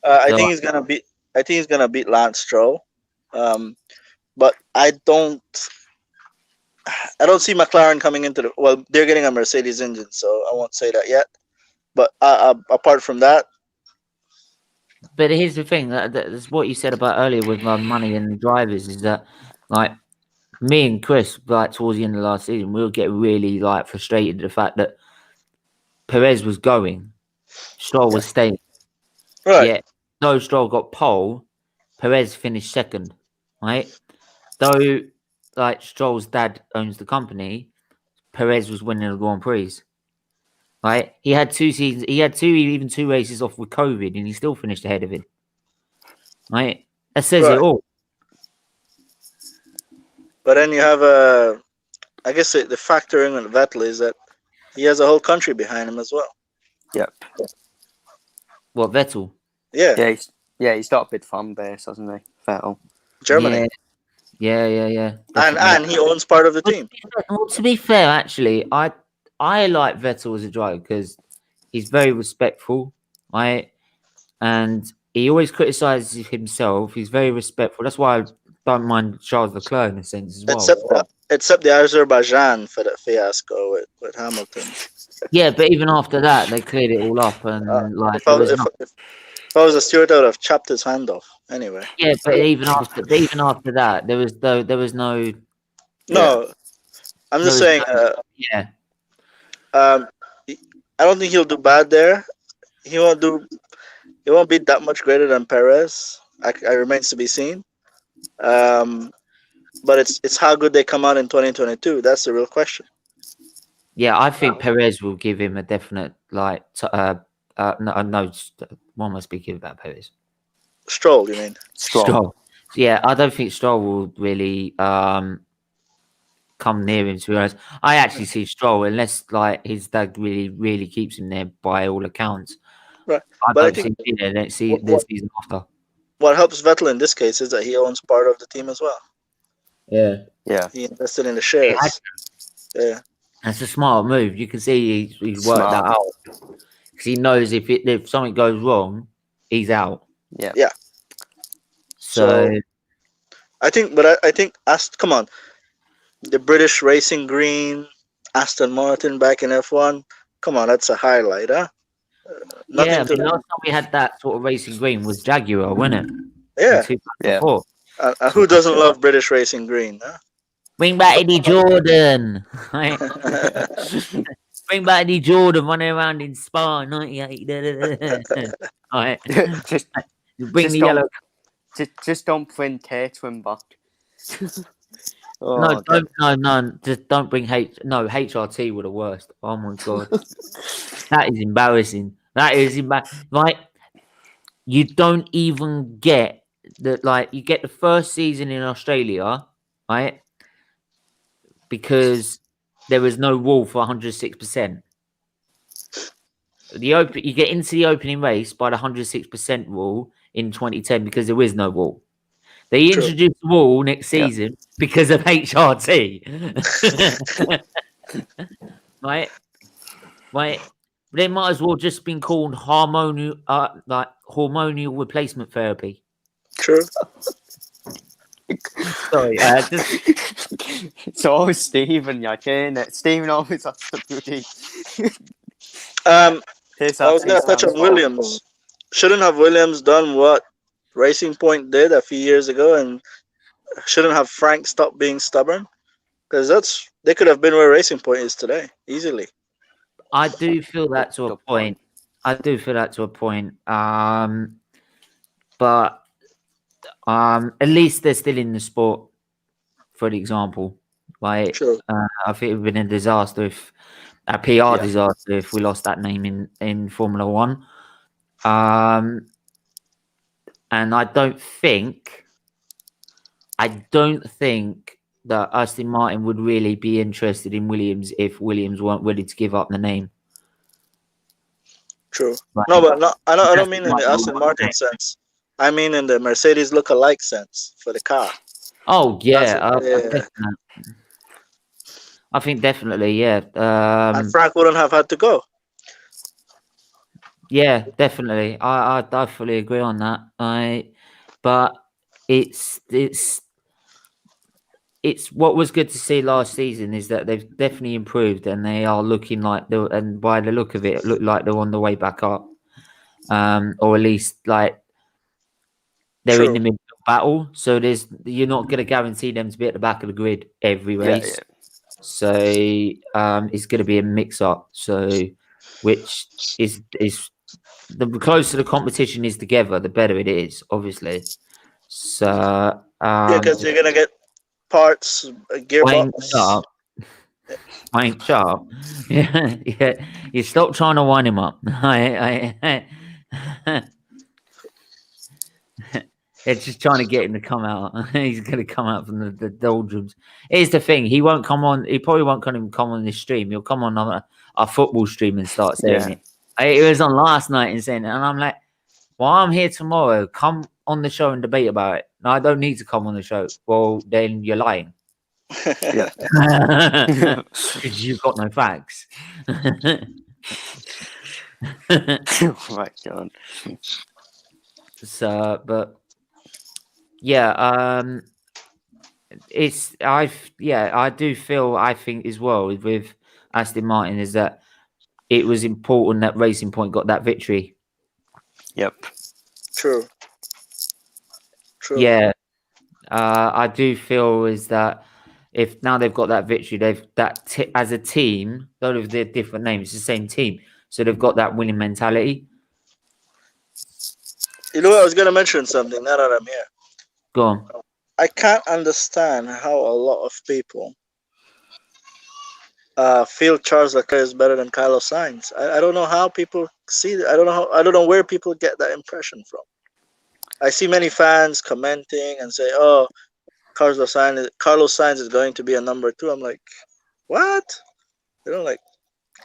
I think he's going to beat Lance Stroll. But I don't see McLaren coming into they're getting a Mercedes engine, so I won't say that yet. But apart from that. But here's the thing, that's what you said about earlier with money and the drivers, is that, like, me and Chris, like, towards the end of last season, we'll get really, like, frustrated at the fact that Perez was going, Stroll was staying. Right. Yeah. Though Stroll got pole, Perez finished second, right? Though, like, Stroll's dad owns the company, Perez was winning the Grand Prix. Right? He had 2 seasons. He had 2 races off with COVID, and he still finished ahead of him. Right? That says it all. But then you have I guess the factor in with Vettel is that he has a whole country behind him as well. Yep. What, Vettel? Yeah. He's got a big fan base, hasn't he? Vettel. Germany. Yeah. And he owns part of the team. Well, to be fair, actually, I like Vettel as a driver because he's very respectful, right? And he always criticizes himself. He's very respectful. That's why I don't mind Charles Leclerc in a sense as well. Except the Azerbaijan for that fiasco with Hamilton. Yeah, but even after that, they cleared it all up, and if I was a steward, I would have chopped his hand off. Anyway. Yeah, but even after that, there was no. No, I'm just saying. I don't think he'll do bad there. He won't be that much greater than Perez. I remains to be seen. But it's how good they come out in 2022. That's the real question. Yeah, I think Perez will give him a definite no. One must be given about Perez. Stroll, you mean? Stroll. Yeah, I don't think Stroll will really come near him, to be honest. I actually see Stroll, unless like his dad really keeps him there by all accounts. Right. I don't see him there next season after. What helps Vettel in this case is that he owns part of the team as well. Yeah. He invested in the shares. Yeah. That's a smart move. You can see he's worked that out. Because he knows if something goes wrong, he's out. Yeah. So I think, come on. The British Racing Green, Aston Martin back in F1. Come on, that's a highlight, huh? Yeah, Nothing to last time we had that sort of racing green was Jaguar, wasn't it? yeah. In 2004. Who doesn't love British Racing Green, huh? Bring back Eddie Jordan. Right? Bring back Eddie Jordan running around in Spa 98. Right. just, Bring just the don't, yellow. just don't bring Tatewin back. No, don't, just don't bring HRT were the worst. Oh my god. That is embarrassing. That is embarrassing. Like, you don't even get you get the first season in Australia, right? Because there was no rule for 106%. You get into the opening race by the 106% rule in 2010 because there is no rule. They introduced the rule next season because of HRT. Right? They might as well just been called hormonal replacement therapy. True. Sorry, It's always Stephen, ain't it? Stephen always has to bloody. I was gonna touch on Williams. Shouldn't have Williams done what Racing Point did a few years ago, and shouldn't have Frank stopped being stubborn? Because they could have been where Racing Point is today easily. I do feel that to a point. But at least they're still in the sport. For example, I think it would have been a disaster if a PR disaster if we lost that name in Formula One. And I don't think that Aston Martin would really be interested in Williams if Williams weren't ready to give up the name. True. No, but I don't mean in the Aston Martin sense. I mean in the Mercedes look-alike sense for the car. Oh yeah, I think definitely, yeah. And Frank wouldn't have had to go. Yeah, definitely. I fully agree on that. But it's what was good to see last season is that they've definitely improved and they are looking like and by the look of it looked like they're on the way back up. Or at least like they're in the middle of battle. So you're not going to guarantee them to be at the back of the grid every race. Yeah. So it's going to be a mix up. So which is the closer the competition is together, the better it is, obviously. So because you're gonna get parts, gearbox. Wayne Sharp. Yeah. You stop trying to wind him up. It's just trying to get him to come out. He's going to come out from the doldrums. Here's the thing: he won't come on. He probably won't come on this stream. He'll come on our football stream and start saying it. It was on last night and saying it, and I'm like, "Well, I'm here tomorrow. Come on the show and debate about it." No, I don't need to come on the show. Well, then you're lying. Yeah, because you've got no facts. Oh my god. So, but yeah, I do feel, I think as well with Aston Martin is that it was important that Racing Point got that victory. Yep. True. Yeah, I do feel is that if now they've got that victory, as a team, though they're different names, it's the same team, so they've got that winning mentality. You know what? I was going to mention something now that I'm here. Go on. I can't understand how a lot of people feel Charles Leclerc is better than Carlos Sainz. I don't know how people see that. I don't know where people get that impression from. I see many fans commenting and say, "Oh, Carlos Sainz is going to be a number 2." I'm like, what?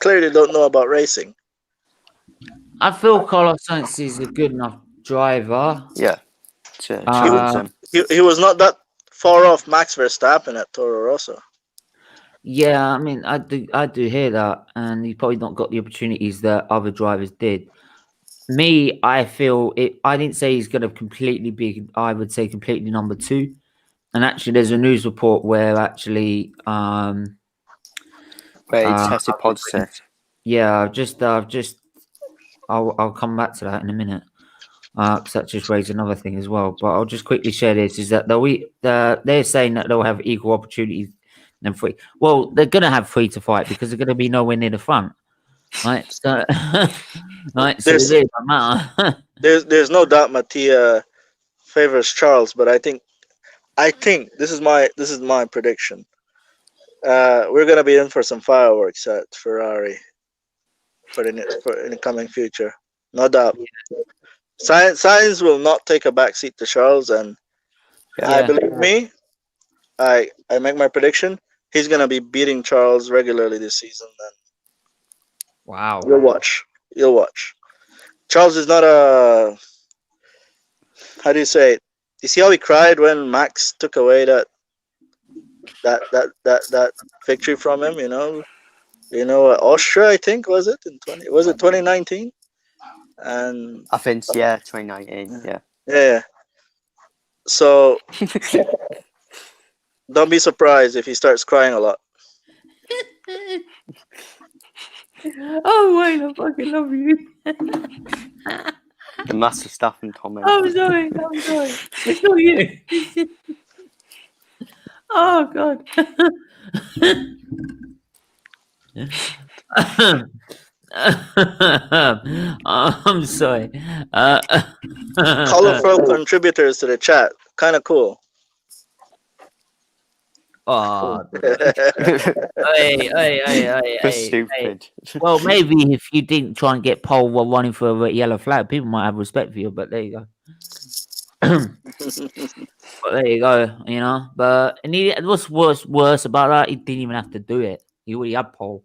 Clearly don't know about racing. I feel Carlos Sainz is a good enough driver. Yeah. He was not that far off Max Verstappen at Toro Rosso. Yeah, I mean, I do hear that, and he probably not got the opportunities that other drivers did. I feel it. I didn't say he's going to completely be. I would say completely number 2. And actually, there's a news report where actually, where he tested positive. Yeah, I'll come back to that in a minute. Because that just raised another thing as well. But I'll just quickly share this: is that they're saying that they'll have equal opportunities and free. Well, they're gonna have free to fight because they're gonna be nowhere near the front, right? So, right. So it really doesn't matter. there's no doubt Mattia favors Charles, but I think this is my prediction. We're gonna be in for some fireworks at Ferrari for in the coming future, no doubt. Sainz will not take a backseat to Charles, and I believe me, I make my prediction. He's gonna be beating Charles regularly this season. And Wow, you'll watch. Charles is not a, how do you say it? You see how he cried when Max took away that victory from him? Austria, I think, was it 2019? And I think 2019. Yeah. Yeah. So don't be surprised if he starts crying a lot. Oh wait, I fucking love you. The massive stuff in comment. I'm sorry. It's not you. Oh god. I'm sorry. Colorful contributors to the chat. Kind of cool. Oh, hey. Stupid. Well, maybe if you didn't try and get pole while running for a yellow flag, people might have respect for you. But there you go. But there you go. But what's worse about that? He didn't even have to do it. He already had pole.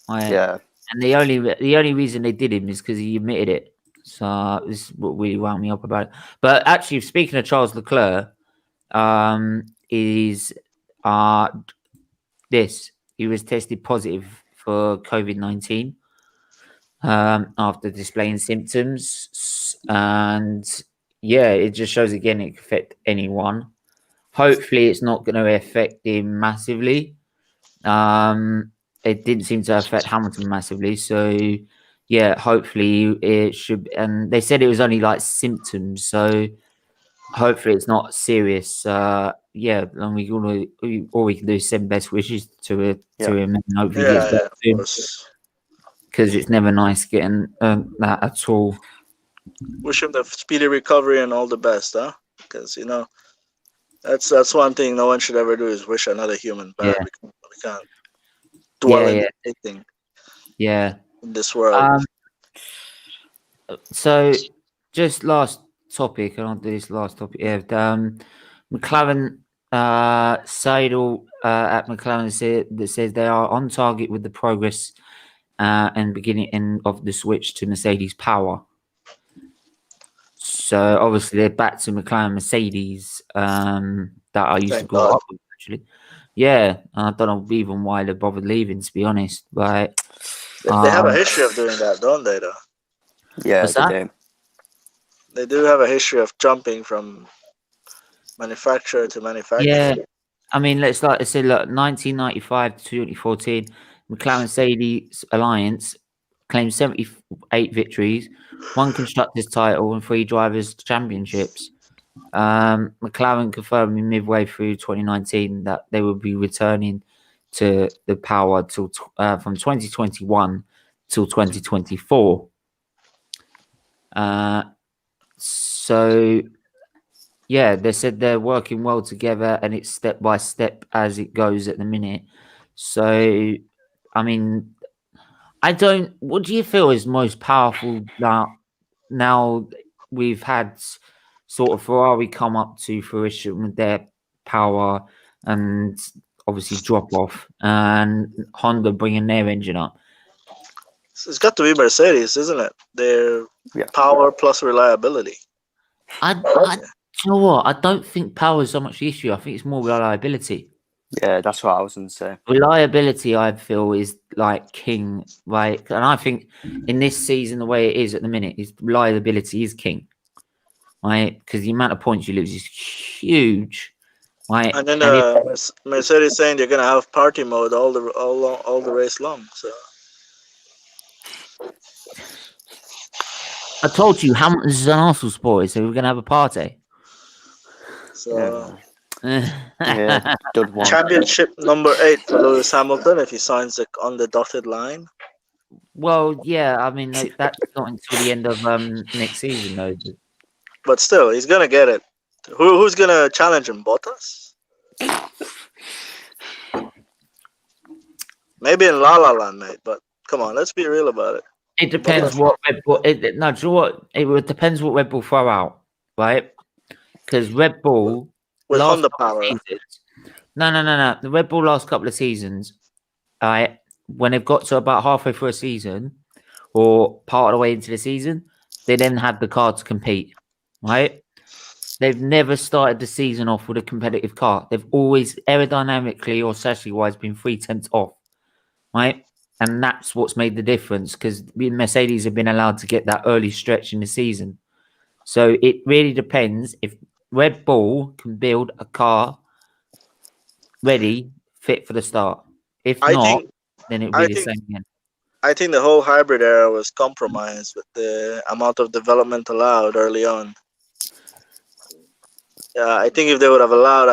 Right? Yeah. And the only reason they did him is because he admitted it. So this is what really wound me up about it. But actually, speaking of Charles Leclerc, is this. He was tested positive for COVID-19 after displaying symptoms. And yeah, it just shows again it can affect anyone. Hopefully, it's not going to affect him massively. It didn't seem to affect Hamilton massively. So yeah, hopefully it should. And they said it was only like symptoms. So hopefully it's not serious. Yeah, and all we can do is send best wishes to him, and hopefully gets better soon. Because it's never nice getting that at all. Wish him the speedy recovery and all the best, huh? Because that's one thing no one should ever do is wish another human bad. We can't dwell in anything. Yeah. In this world. So, just last topic, and I'll do this last topic. Yeah, McLaren, Seidel at McLaren says they are on target with the progress and beginning of the switch to Mercedes power. So obviously they're back to McLaren Mercedes that I used to grow up with, actually. Yeah, I don't know even why they bothered leaving, to be honest. But they have a history of doing that, don't they? Though. Yeah, they do. They do have a history of jumping from manufacturer to manufacturer. Yeah, I mean, let's like I said, look, 1995 to 2014, McLaren Mercedes Alliance claimed 78 victories, 1 constructors title, and 3 drivers championships. McLaren confirmed midway through 2019 that they will be returning to the power till from 2021 till 2024. So yeah, they said they're working well together, and it's step by step as it goes at the minute. So, I mean, what do you feel is most powerful now we've had sort of Ferrari come up to fruition with their power and obviously drop off, and Honda bringing their engine up? It's got to be Mercedes, isn't it? Their power plus reliability. You know what? I don't think power is so much the issue. I think it's more reliability. Yeah, that's what I was going to say. Reliability, I feel, is like king, right? And I think in this season, the way it is at the minute, is reliability is king, right? Because the amount of points you lose is huge. Right? And then And Mercedes saying they're gonna have party mode all the race long. So I told you Hamilton's an Arsenal supporter, so we're gonna have a party. so Yeah, done one. championship number 8 for Lewis Hamilton if he signs it on the dotted line. Well, yeah, I mean that's not until the end of next season, though. But still, he's gonna get it. Who's gonna challenge him? Bottas? Maybe in La La Land, mate. But come on, let's be real about it. It depends what Red Bull. No, do you know what? It depends what Red Bull throw out, right? Because Red Bull With last Honda couple of power. seasons- No. The Red Bull last couple of seasons, right? When they've got to about halfway through a season or part of the way into the season, they then have the car to compete, right? They've never started the season off with a competitive car. They've always aerodynamically or chassis wise been 3/10 off, right? And that's what's made the difference because Mercedes have been allowed to get that early stretch in the season. So it really depends if Red Bull can build a car ready, fit for the start. If not, then it'll be the same again. I think the whole hybrid era was compromised with the amount of development allowed early on. I think if they would have allowed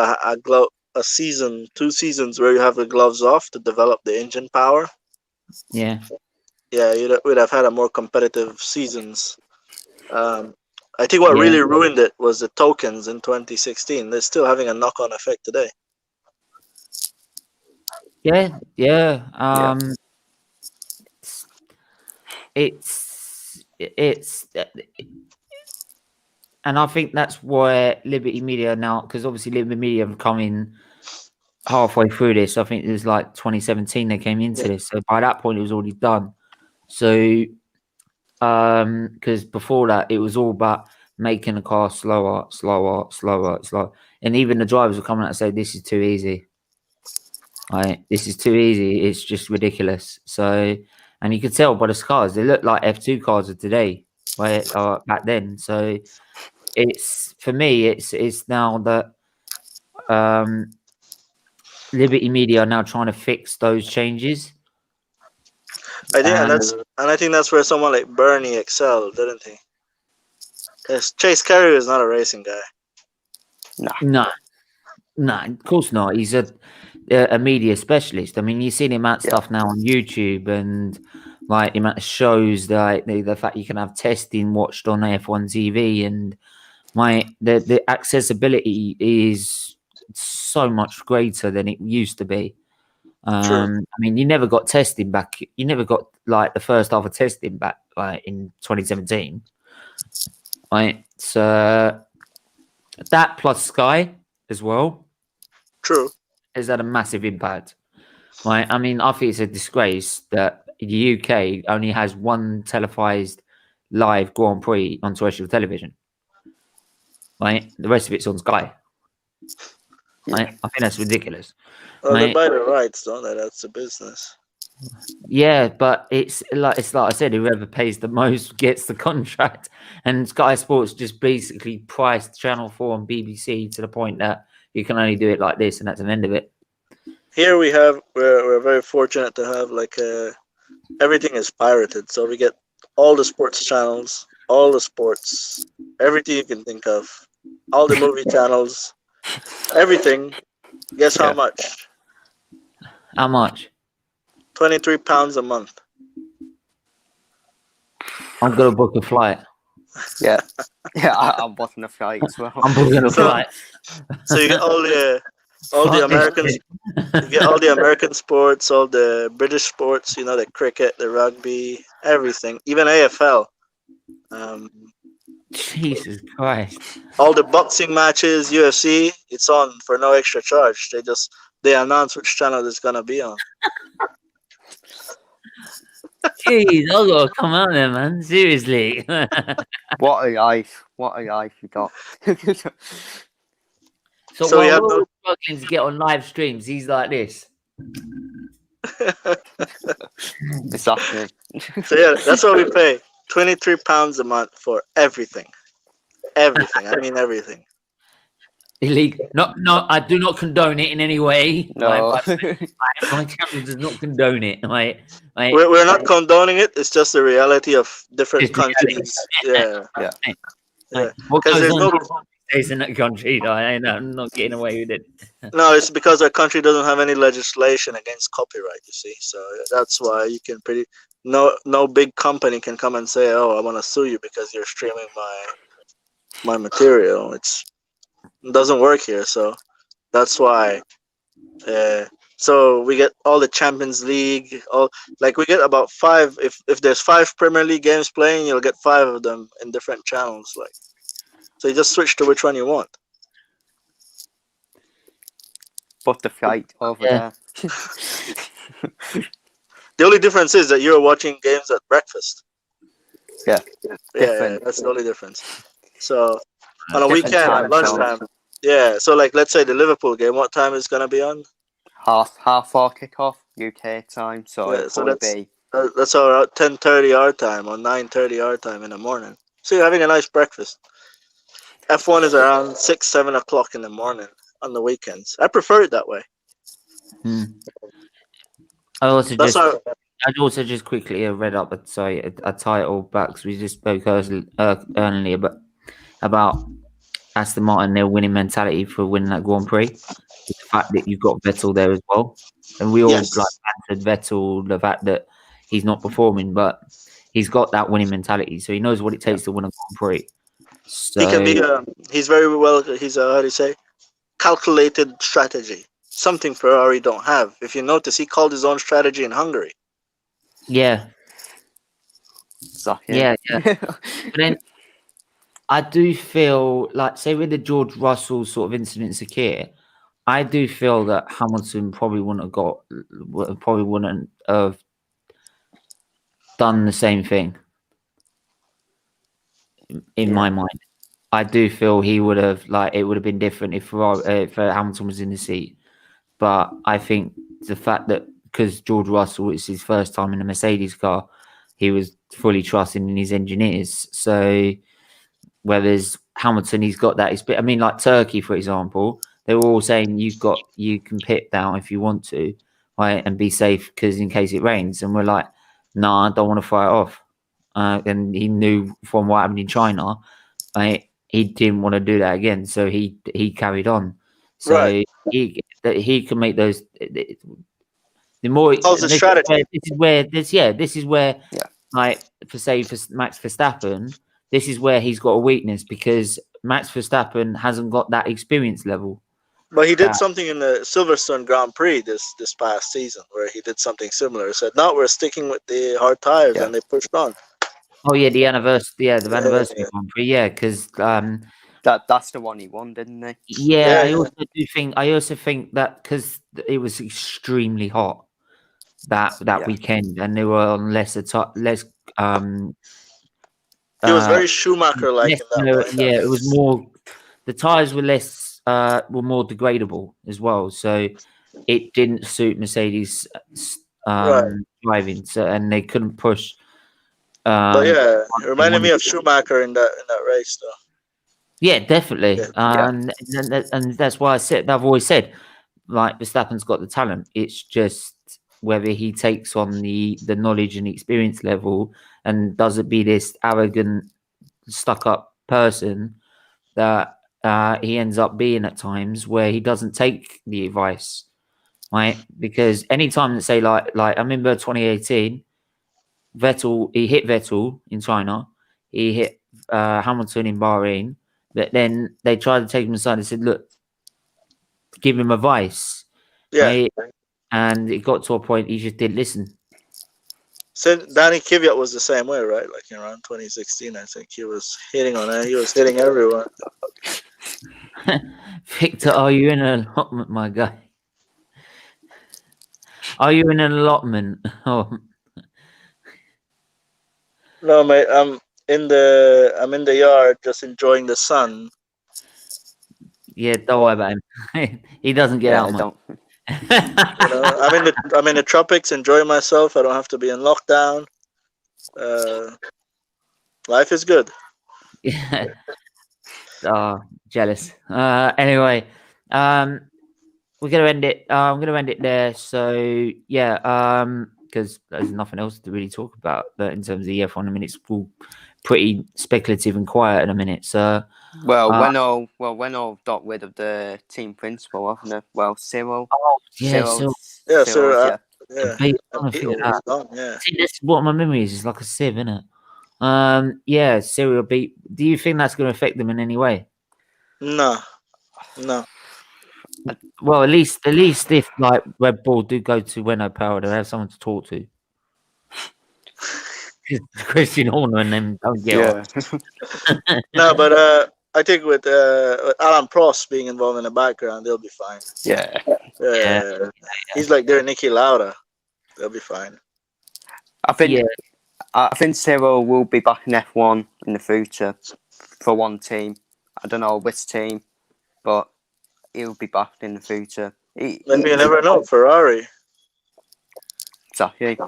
a season, 2 seasons where you have the gloves off to develop the engine power, Yeah. we'd have had a more competitive seasons. I think what really ruined it was the tokens in 2016. They're still having a knock-on effect today. Yeah. It's and I think that's why Liberty Media now, because obviously Liberty Media have come in halfway through this. I think it was like 2017 they came into this. So by that point it was already done. So because before that it was all about making the car slower. And even the drivers were coming out and say this is too easy. Right, this is too easy. It's just ridiculous. So, and you could tell by the cars, they look like F2 cars of today, right? Back then. So, it's for me, it's now that Liberty Media are now trying to fix those changes. I think that's where someone like Bernie excelled, didn't he? Because Chase Carey is not a racing guy. No, of course not. He's a media specialist. I mean, you've seen him at stuff now on YouTube and like the amount of shows that the fact you can have testing watched on F1 TV and the accessibility is so much greater than it used to be. I mean, you never got testing back. You never got like the first half of testing back like in 2017. Right, so that plus Sky as well. True. Has had a massive impact. Right. I mean, I think it's a disgrace that the UK only has one televised live Grand Prix on terrestrial television. Right. The rest of it's on Sky. Right. I think that's ridiculous. Well, they buy the rights, don't they? That's the business. Yeah, but it's like I said, whoever pays the most gets the contract. And Sky Sports just basically priced Channel 4 and BBC to the point that you can only do it like this, and that's an end of it. Here we're very fortunate to have everything is pirated, so we get all the sports channels, all the sports, everything you can think of, all the movie channels, everything. Guess how much? How much? £23 a month. I'm gonna book a flight. Yeah, I'm booking a flight as well. I'm booking a flight. So you get all the Americans, you get all the American sports, all the British sports. You know, the cricket, the rugby, everything, even AFL. Jesus Christ! All the boxing matches, UFC, it's on for no extra charge. They announce which channel it's gonna be on. Jeez, I gotta come out there, man. Seriously. What a life you got. So while we're struggling to get on live streams, he's like this. Exactly. So yeah, that's what we pay. £23 a month for everything. Everything. I mean everything. illegal. No, I do not condone it in any way. No. My channel does not condone it. We're not condoning it. It's just the reality of different It's the reality. countries. Yeah. Yeah. What 'Cause goes there's on no- stays in that country? I'm not getting away with it. No, it's because our country doesn't have any legislation against copyright. You see, so that's why you can no big company can come and say, "Oh, I want to sue you because you're streaming my material." It doesn't work here, so that's why. So we get all the Champions League, we get about 5. If there's 5 Premier League games playing, you'll get 5 of them in different channels. So you just switch to which one you want. But the flight over there. The only difference is that you're watching games at breakfast. Yeah. Yeah, that's the only difference. So on a Different weekend time at lunchtime. Yeah, so let's say the Liverpool game, what time is gonna be on? Half 4 kickoff UK time, so Yeah, it'll so probably be that's around 10:30 our time or 9:30 our time in the morning. So you're having a nice breakfast. F1 is around 6-7 o'clock in the morning on the weekends. I prefer it that way. I also That's just quickly read up a title back because we just spoke earlier about Aston Martin, their winning mentality for winning that Grand Prix. The fact that you've got Vettel there as well, and we all answered Vettel, the fact that he's not performing, but he's got that winning mentality, so he knows what it takes to win a Grand Prix. So he can be. He's very well. He's how do you say? Calculated strategy. Something Ferrari don't have. If you notice, he called his own strategy in Hungary. Yeah. Yeah. But then I do feel like, say, with the George Russell sort of incident secure, I do feel that Hamilton probably wouldn't have done the same thing. In my mind, I do feel he would have it would have been different if Hamilton was in the seat. But I think the fact that because George Russell, it's his first time in a Mercedes car, he was fully trusting in his engineers. So whereas Hamilton, he's got that experience. I mean, like Turkey, for example, they were all saying you can pit down if you want to, right, and be safe because in case it rains. And we're like, nah, I don't want to fire it off. And he knew from what happened in China, he didn't want to do that again, so he carried on. So he can make those. The more strategy. This is where like for Max Verstappen, this is where he's got a weakness because Max Verstappen hasn't got that experience level. But he did something in the Silverstone Grand Prix this past season where he did something similar. He said, "No, we're sticking with the hard tires," and they pushed on. Oh yeah, the anniversary Grand Prix, because that's the one he won, didn't he? Yeah, I also think that because it was extremely hot that weekend, and they were on less. It was very Schumacher-like in that way. Yeah, it was more. The tires were less, were more degradable as well, so it didn't suit Mercedes driving. So and they couldn't push. But yeah, it reminded me of Schumacher in that race, though. Yeah, definitely. And that's why I've always said, like, Verstappen's got the talent. It's just whether he takes on the knowledge and experience level and does it be this arrogant, stuck-up person that he ends up being at times where he doesn't take the advice, right? Because anytime that say, like I remember 2018, he hit Vettel in China. He hit Hamilton in Bahrain. But then they tried to take him aside and said, look, give him advice. Yeah. Right? And it got to a point he just didn't listen. So Danny Kvyat was the same way, right? Like around 2016, I think he was hitting on it. He was hitting everyone. Victor, are you in an allotment, my guy? Are you in an allotment? Oh. No, mate. I'm in the yard, just enjoying the sun. Yeah, don't worry about him. He doesn't get out much. I'm in the tropics, enjoying myself. I don't have to be in lockdown. Life is good. Yeah. Jealous. Anyway, we're gonna end it. I'm gonna end it there. So yeah, because there's nothing else to really talk about. But in terms of the F1, I mean, it's all pretty speculative and quiet in a minute. So when all got rid of the team principal, haven't they? Well, Cyril. Cyril, sir. Yeah. Gone, yeah. See, that's what my memory is. It's like a sieve, isn't it? Yeah, Cyril beat. Do you think that's going to affect them in any way? No. Well, at least if like Red Bull do go to Renault Power, they'll have someone to talk to. Christian Horner and them don't get on. No, but I think with Alan Prost being involved in the background, they'll be fine. Yeah. He's like their Niki Lauda. They'll be fine. I think Cyril will be back in F1 in the future for one team. I don't know which team, but he'll be back in the future. You never know. Ferrari. Exactly.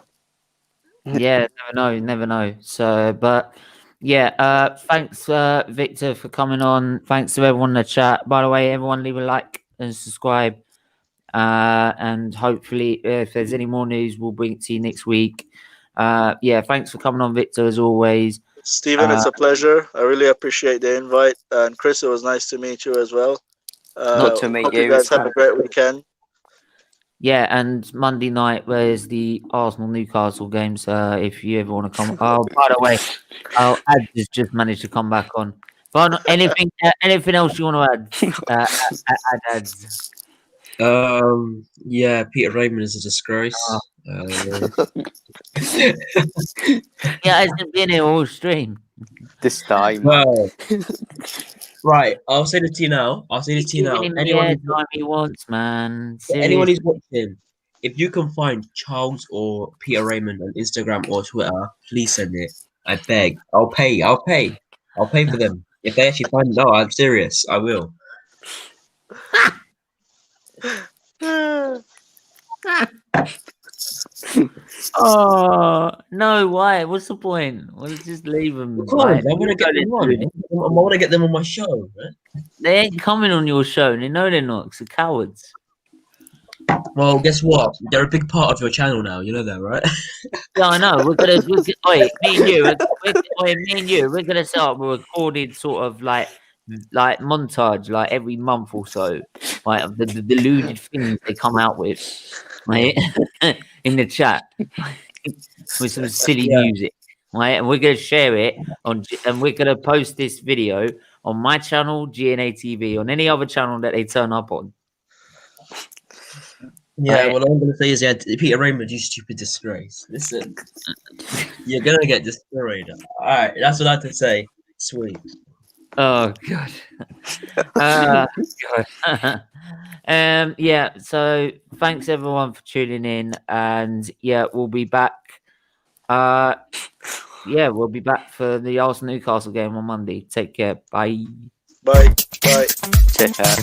Yeah, never know. So, but yeah, thanks, Victor, for coming on. Thanks to everyone in the chat. By the way, everyone leave a like and subscribe. And hopefully, if there's any more news, we'll bring it to you next week. Yeah, thanks for coming on, Victor, as always. Stephen, it's a pleasure. I really appreciate the invite. And Chris, it was nice to meet you as well. Not to meet you. You guys have a great weekend. Yeah, and Monday night there's the Arsenal-Newcastle game. So if you ever want to come, oh, by the way, Ads has just managed to come back on. But anything else you want to add? Ads. Yeah, Peter Raymond is a disgrace. Yeah, hasn't been here all stream this time. Well, right, I'll say this to you now. Anyone he wants, man. Anyone who's watching, if you can find Charles or Peter Raymond on Instagram or Twitter, please send it. I beg. I'll pay for them. If they actually find it out, I'm serious. I will. Oh no! Why? What's the point? Let's just leave them. I want to get them on. I want to get them on my show. Right? They ain't coming on your show. They know they're not. They're cowards. Well, guess what? They're a big part of your channel now. You know that, right? Yeah, I know. We're gonna set up a recorded sort of like montage, like every month or so, like of the deluded things they come out with, right? In the chat with some silly music, right? And we're gonna share it and we're gonna post this video on my channel, GNA TV, on any other channel that they turn up on. Yeah, well, all I'm gonna say is, Peter Raymond, you stupid disgrace. Listen, you're gonna get destroyed. All right, that's what I have to say. Sweet. Oh god. God. Yeah, so thanks everyone for tuning in, and yeah, we'll be back. We'll be back for the Arsenal Newcastle game on Monday. Take care. Bye. Bye. Take care.